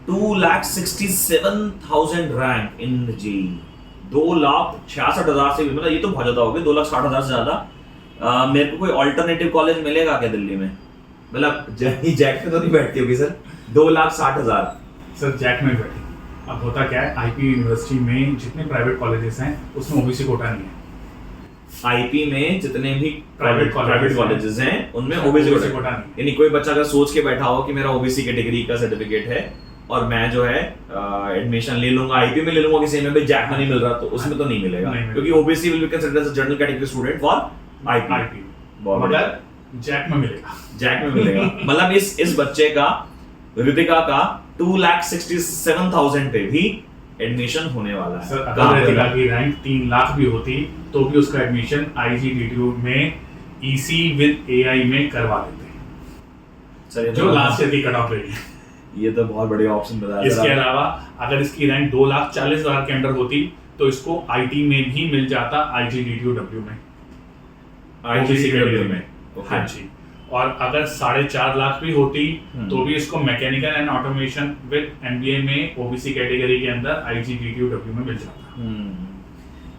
2,67,000 rank in JEE। 2,66,000 से, मतलब ये तो बहुत ज्यादा हो गया, 2,60,000 से ज्यादा। मेरे को कोई ऑल्टरनेटिव कॉलेज मिलेगा क्या दिल्ली में? मतलब जैक में तो नहीं बैठती होगी सर। 2,60,000 सर जैक में बैठी। अब होता क्या है, IP यूनिवर्सिटी में जितने प्राइवेट कॉलेजेस हैं उसमें OBC कोटा नहीं है। IP में जितने भी प्राइवेट कॉलेजेस हैं उनमें OBC कोटा नहीं। यानी कोई बच्चा अगर सोच के बैठा हो कि मेरा OBC कैटेगरी का सर्टिफिकेट है और मैं जो है एडमिशन ले लूंगा, IP में ले लूंगा, किसी में भी जैक में नहीं मिल रहा, तो उसमें तो नहीं मिलेगा, क्योंकि OBC will be considered as a general category student for IP। मगर जैक में मिलेगा, जैक में मिलेगा। मतलब इस बच्चे का, ऋतिका का 2,67,000 पे भी एडमिशन होने वाला है। सर अगर ऋतिका की रैंक 3 लाख भी होती तो भी उसका एडमिशन IGDTU में EC विद AI में करवा देते हैं सर, जो लास्ट ईयर की कट ऑफ रही है। ये तो बहुत बढ़िया ऑप्शन बताया। इसके अलावा अगर इसकी रैंक 2,40,000 के अंडर होती तो इसको आईटी में भी मिल जाता IGDTU में, IGDTU में। हाँ जी। और अगर 4.5 लाख भी होती तो भी इसको mechanical and automation with MBA में OBC कैटेगरी के अंदर IGDTU में मिल जाता।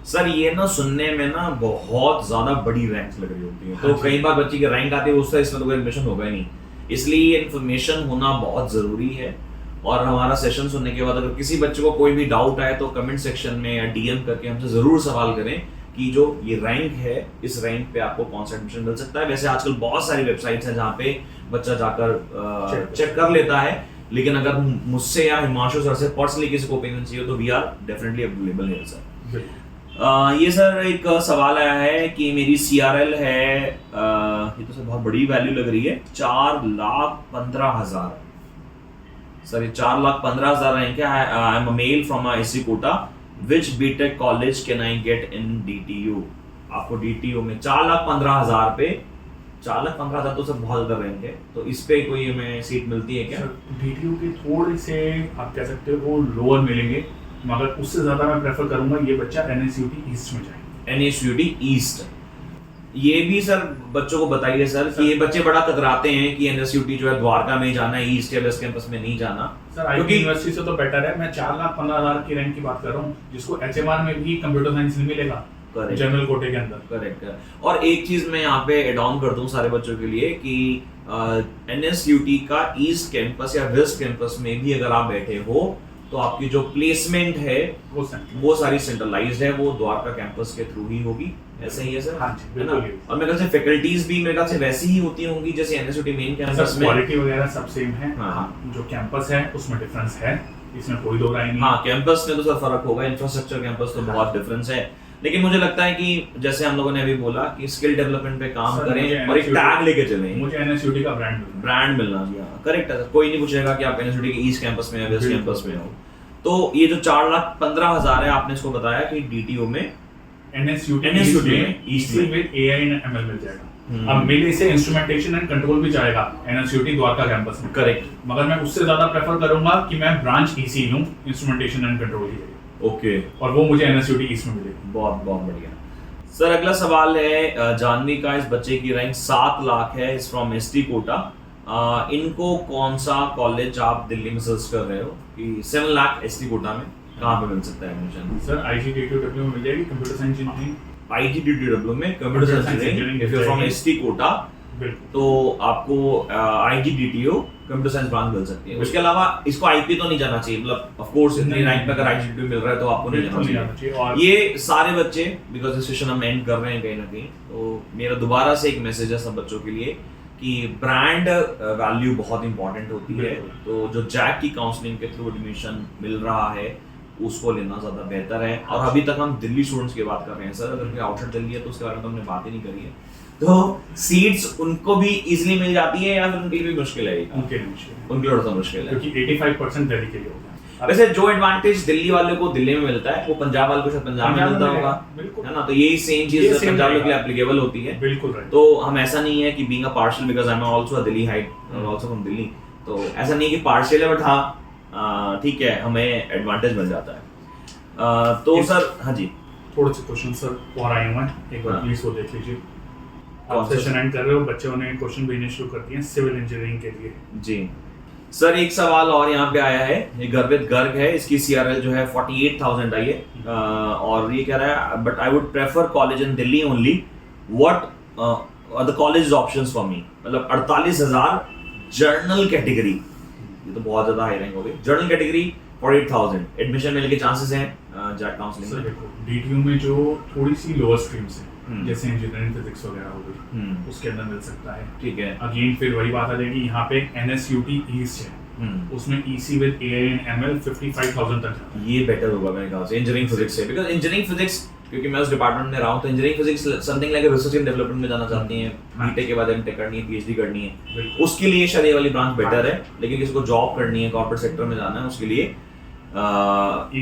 सर ये ना सुनने में ना बहुत ज्यादा बड़ी रैंक्स लग रही होती है, तो कई बार बच्चे की रैंक आती है उससे इसमें तो कोई एडमिशन होगा ही नहीं, इसलिए ये इन्फॉर्मेशन होना बहुत जरूरी है। और हमारा सेशन सुनने के बाद अगर किसी बच्चे को कोई भी डाउट आए तो कमेंट सेक्शन में या DM करके हमसे जरूर सवाल करें कि जो ये रैंक है इस रैंक पे आपको कौन सा एडमिशन मिल सकता है। वैसे आजकल बहुत सारी वेबसाइट्स हैं जहाँ पे बच्चा जाकर चेक कर लेता है, लेकिन अगर मुझसे या हिमांशु सर से पर्सनली किसी को ओपिनियन चाहिए तो वी आर डेफिनेटली अवेलेबल है सर। ये सर एक सवाल आया है कि मेरी CRL है, ये तो सर बहुत बड़ी वैल्यू लग रही है, 4,15,000 सर, ये 4,15,000 रैंक है। I am a male from SC quota, which BTech college can I get in DTU? आपको DTU में 4,15,000 पे, 4,15,000 तो सर बहुत ज्यादा रैंक है, तो इस पे कोई हमें सीट मिलती है क्या? DTU के थोड़े से आप कह सकते हो लोअर मिलेंगे, मगर उससे ज्यादा मैं प्रेफर करूंगा ये बच्चा NSUT ईस्ट में जाए। NSUT ईस्ट, ये भी सर बच्चों को बताइए सर कि ये बच्चे बड़ा कतराते हैं कि NSUT जो है द्वारका में जाना है, ईस्ट या वेस्ट कैंपस में नहीं जाना सर। IIT यूनिवर्सिटी से तो बेटर है। मैं 4,15,000 की रैंक की बात कर रहा हूँ, जिसको HMR में भी कंप्यूटर साइंस नहीं मिलेगा जनरल कोटे के अंदर। करेक्ट। और एक चीज मैं यहाँ पे एड ऑन कर दूं सारे बच्चों के लिए कि NSUT का ईस्ट कैंपस या वेस्ट कैंपस में भी अगर आप बैठे हो तो आपकी जो प्लेसमेंट है वो सारी सेंट्रलाइज्ड है, वो द्वारका कैंपस के थ्रू ही होगी। ऐसा ही है सर? हाँ जी, है ना? और मेरे ख्याल से फैकल्टीज भी मेरे ख्याल से वैसी ही होती होंगी जैसे NSUT मेन कैंपस में। क्वालिटी वगैरह सब सेम है। हाँ। जो कैंपस है उसमें डिफरेंस है, इसमें कोई दो राय नहीं। हाँ, कैंपस में तो सर फर्क होगा, इंफ्रास्ट्रक्चर कैंपस तो बहुत डिफरेंस है, लेकिन मुझे लगता है कि जैसे हम लोगों ने अभी बोला कि स्किल डेवलपमेंट पे काम करें और एक टैग लेके चलें। मुझे NSUT का ब्रांड मिलना चाहिए। करेक्ट है सर, कोई नहीं पूछेगा कि आप NSUT के ईस्ट कैंपस में या वेस्ट कैंपस में हो। तो ये जो 4,15,000 है आपने इसको बताया कि DTU में NSUT में ईस्ट में AI एंड ML मिल जाएगा। अब मेरे से इंस्ट्रूमेंटेशन एंड कंट्रोल भी जाएगा NSUT द्वारका कैंपस में। करेक्ट। मगर मैं उससे ज्यादा प्रेफर करूंगा कि मैं ब्रांच EC लूं, इंस्ट्रूमेंटेशन एंड कंट्रोल की। ओके। और वो मुझे NSUT ईस्ट में मिलेगी। बहुत बहुत बढ़िया सर। अगला सवाल है जानवी का, इस बच्चे की रैंक 7 लाख है, इज फ्रॉम ST कोटा। इनको कौन सा कॉलेज आप दिल्ली में सर्च कर रहे हो कि 7 लाख ST कोटा में कहाँ पे मिल सकता है एडमिशन? सर IGDTU में मिल जाएगी, कंप्यूटर साइंस इंजीनियरिंग। IGDTU में computer science engineering if you are from ST quota तो आपको IGDTU कंप्यूटर साइंस ब्रांच मिल सकती है। उसके अलावा इसको IP तो नहीं जाना चाहिए, मतलब ऑफ कोर्स इतनी रैंक पे अगर IGDTU मिल रहा है तो आपको नहीं जाना चाहिए। ये सारे बच्चे, बिकॉज़ इस सेशन हम एंड कर रहे हैं कहीं ना कहीं, तो मेरा दोबारा से एक मैसेज है सब बच्चों के लिए कि ब्रांड वैल्यू बहुत इंपॉर्टेंट होती है। तो जो जैक की काउंसलिंग के थ्रू एडमिशन मिल रहा है उसको लेना ज्यादा बेहतर है। और अभी तक हम दिल्ली स्टूडेंट्स की बात कर रहे हैं सर, अगर कोई आउटसाइड दिल्ली है तो उसके बारे में तो हमने बात ही नहीं करी है। तो सीट्स उनको भी इजीली मिल जाती है या फिर उनके लिए भी मुश्किल है? उनके लिए थोड़ा सा मुश्किल है क्योंकि 85% दिल्ली के लिए होगा। वैसे जो एडवांटेज दिल्ली वाले को दिल्ली में मिलता है वो पंजाब वाले को शायद पंजाब में मिलता होगा, है ना? तो यही सेम चीज पंजाब के लिए एप्लीकेबल होती है। बिल्कुल। तो हम ऐसा नहीं है कि being a partial, because I am also a Delhi height और आल्सो फ्रॉम दिल्ली, तो ऐसा नहीं है कि पार्शियल है, बट हाँ ठीक है, हमें एडवांटेज मिल जाता है। तो सर हाँ जी, थोड़े से क्वेश्चन सर और आए हुए हैं, एक बार प्लीज वो देख लीजिए। आप सेशन एंड कर रहे हो, बच्चों ने क्वेश्चन भेजने शुरू कर दिए सिविल इंजीनियरिंग के लिए। जी सर, एक सवाल और यहाँ पे आया है, ये गर्वित गर्ग है, इसकी CRL जो है 48,000 आई है और ये कह रहा है but I would prefer college in Delhi only, what are the college options for me? मतलब 48,000 जर्नल कैटेगरी, ये तो बहुत ज्यादा हाई रैंक हो गई। जर्नल कैटेगरी 48,000, एडमिशन मिलने के चांसेस हैं जैक काउंसलिंग में? देखो DTU में जो थोड़ी सी लोअर स्ट्रीम्स है जैसे इंजीनियरिंग फिजिक्स वगैरह हो गई, उसके अंदर मिल सकता है। ठीक है। अगेन फिर वही बात आ जाएगी, यहाँ पे NSUT ईस्ट है, उसमें EC with AI and ML 55,000 तक जाता है। ये बेटर होगा मेरे ख्याल से इंजीनियरिंग फिजिक्स से, बिकॉज़ इंजीनियरिंग फिजिक्स, क्योंकि मैं उस डिपार्टमेंट में रहा हूँ, तो engineering physics something like research and development में जाना चाहती हैं, बीटेक के बाद एमटेक करनी है, PhD करनी है, उसके लिए शायद ये वाली ब्रांच बेटर है। लेकिन किसी को जॉब करनी है, कॉर्पोरेट सेक्टर में जाना है, उसके लिए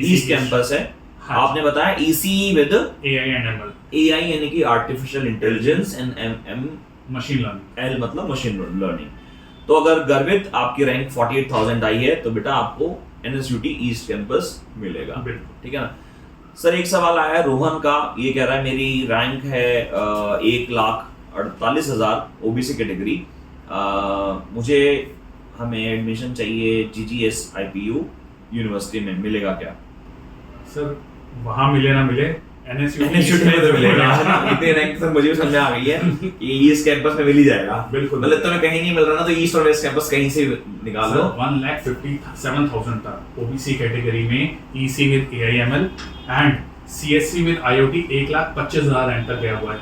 ईस्ट कैंपस है। आपने बताया EC with AI and ML, AI यानी कि artificial intelligence and M machine learning, L मतलब मशीन लर्निंग। तो अगर गर्वित आपकी रैंक 48,000 आई है तो बेटा आपको NSUT ईस्ट कैंपस मिलेगा, ठीक है ना? सर एक सवाल आया है रोहन का, ये कह रहा है मेरी रैंक है 1,48,000 ओबीसी कैटेगरी, मुझे हमें एडमिशन चाहिए जीजीएस आईपीयू यूनिवर्सिटी में, मिलेगा क्या? सर वहाँ मिले ना मिले एनएसयूटी में तो मिलेगा इतने रैंक सर मुझे भी समझ आ गई है कि ईस्ट कैंपस में मिल ही जाएगा। बिल्कुल, मतलब तुम्हें कहीं नहीं मिल रहा ना तो ईस्ट और वेस्ट कैंपस कहीं से निकाल लो। 1,57,000 तक ओबीसी कैटेगरी में EC with AIML and CSC with IoT 1,25,000 rank तक गया हुआ है।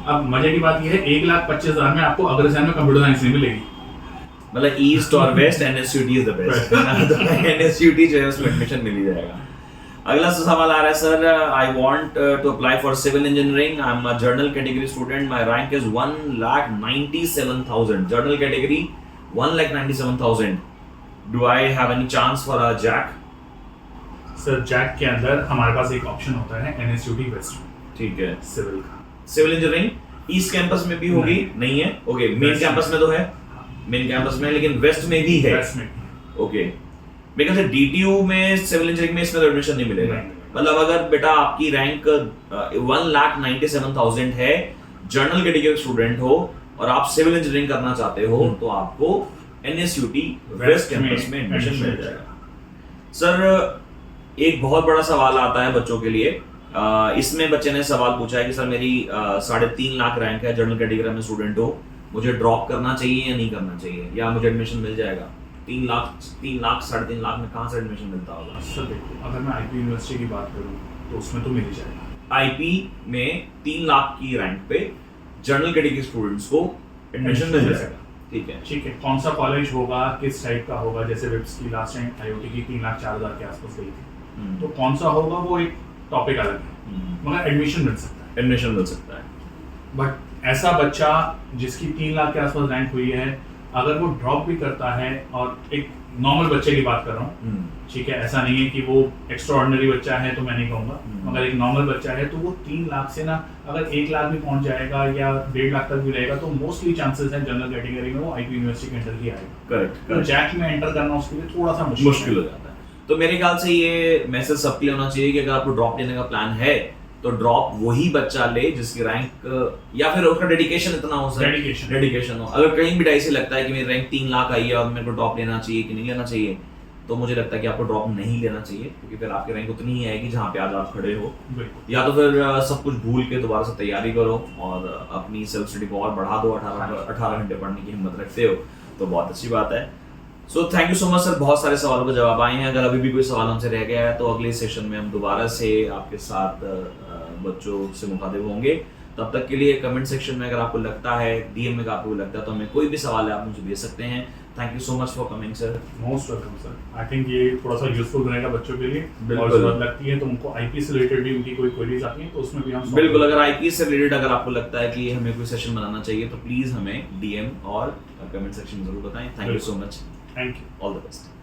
अब मजे की बात यह है 1,25,000 में आपको अग्रसेन में कंप्यूटर साइंस नहीं मिलेगी। मतलब ईस्ट और waste NSUT is the best तो एनएसयूटी जो है उसमें एडमिशन मिल ही जाएगा। अगला सवाल आ रहा है sir, I want to apply for civil engineering, I am a general category student, my rank is 1,97,000, general category 1,97,000, do I have any chance for a JAC? Sir JAC के अंदर हमारे पास एक ऑप्शन होता है एनएसयूटी वेस्ट, ठीक है, civil का। Civil engineering east campus में भी होगी? नहीं है, ओके, मेन कैंपस में तो है, मेन कैंपस में, लेकिन वेस्ट में भी है, वेस्ट में ओके। मेरे ख्याल से डीटीयू में सिविल इंजीनियरिंग में इसमें तो एडमिशन नहीं मिलेगा। मतलब अगर बेटा आपकी रैंक 1,97,000 है, जर्नल कैटेगरी स्टूडेंट हो और आप सिविल इंजीनियरिंग करना चाहते हो तो आपको एनएसयूटी वेस्ट कैंपस में एडमिशन मिल जाएगा। सर एक बहुत बड़ा सवाल आता है बच्चों के लिए, इसमें बच्चे ने सवाल पूछा है कि सर मेरी 3.5 लाख रैंक है, जर्नल कैटेगरी में स्टूडेंट हो, मुझे ड्रॉप करना चाहिए या नहीं करना चाहिए, या मुझे एडमिशन मिल जाएगा? 3 लाख 3.5 लाख में कहाँ से एडमिशन मिलता होगा? सर देखो, अगर मैं आईपी यूनिवर्सिटी की बात करूँ तो उसमें तो मिल ही जाएगा। आईपी में 3 लाख की रैंक पे जर्नल कैटेगरी स्टूडेंट्स को एडमिशन मिल जाएगा, ठीक है। ठीक है, कौन सा कॉलेज होगा, किस टाइप का होगा, जैसे विप्स की लास्ट टाइम आईओटी की 3,04,000 के आसपास गई थी, तो कौन सा होगा वो एक टॉपिक अलग है, मगर एडमिशन मिल सकता है, एडमिशन मिल सकता है। बट ऐसा बच्चा जिसकी 3 लाख के आसपास रैंक हुई है, अगर वो ड्रॉप भी करता है, और एक नॉर्मल बच्चे की बात कर रहा हूँ, ठीक है, ऐसा नहीं है कि वो एक्स्ट्राऑर्डिनरी बच्चा है तो मैं नहीं कहूँगा, मगर एक नॉर्मल बच्चा है तो वो 3 लाख से ना अगर 1 लाख भी पहुंच जाएगा या 1.5 लाख तक भी रहेगा तो मोस्टली चांसेस हैं जनरल कैटेगरी में वो आईपी यूनिवर्सिटी के अंदर ही आएगा। करेक्ट, तो जैक में एंटर करना उसके लिए थोड़ा सा मुश्किल हो जाता है। तो मेरे ख्याल से ये मैसेज सबके लिए होना चाहिए कि अगर आपको ड्रॉप लेने का प्लान है तो ड्रॉप वही बच्चा ले जिसकी रैंक या फिर उसका डेडिकेशन इतना हो सके, डेडिकेशन हो। अगर कहीं भी ऐसे लगता है कि मेरी रैंक 3 लाख आई है और मेरे को ड्रॉप लेना चाहिए कि नहीं लेना चाहिए, तो मुझे लगता है कि आपको ड्रॉप नहीं लेना चाहिए, क्योंकि फिर आपकी रैंक उतनी ही आएगी जहाँ पे आज आप खड़े हो। या तो फिर सब कुछ भूल के दोबारा से तैयारी करो और अपनी सेल्फ स्टडी को और बढ़ा दो, 18 घंटे पढ़ने की हिम्मत रखते हो तो बहुत अच्छी बात है। So thank you so much sir, बहुत सारे सवालों के जवाब आए हैं। अगर अभी भी कोई सवाल हमसे रह गया है तो अगले सेशन में हम दोबारा से आपके साथ बच्चों से मुखातिब होंगे। तब तक के लिए कमेंट सेक्शन में अगर आपको लगता है, डीएम में आपको लगता है तो हमें कोई भी सवाल है आप मुझे भेज सकते हैं। Thank you so much for coming sir. Most welcome sir. I think ये थोड़ा सा यूजफुल रहेगा बच्चों के लिए, और बिल्कुल जरूरत लगती है तो उनको आईपी से रिलेटेड भी उनकी कोई क्वेरीज आती हैं तो उसमें भी हम बिल्कुल, अगर आईपी से रिलेटेड अगर आपको लगता है कि हमें कोई सेशन बनाना चाहिए तो प्लीज हमें डीएम और कमेंट सेक्शन जरूर बताएं। Thank you so much, thank you, all the best.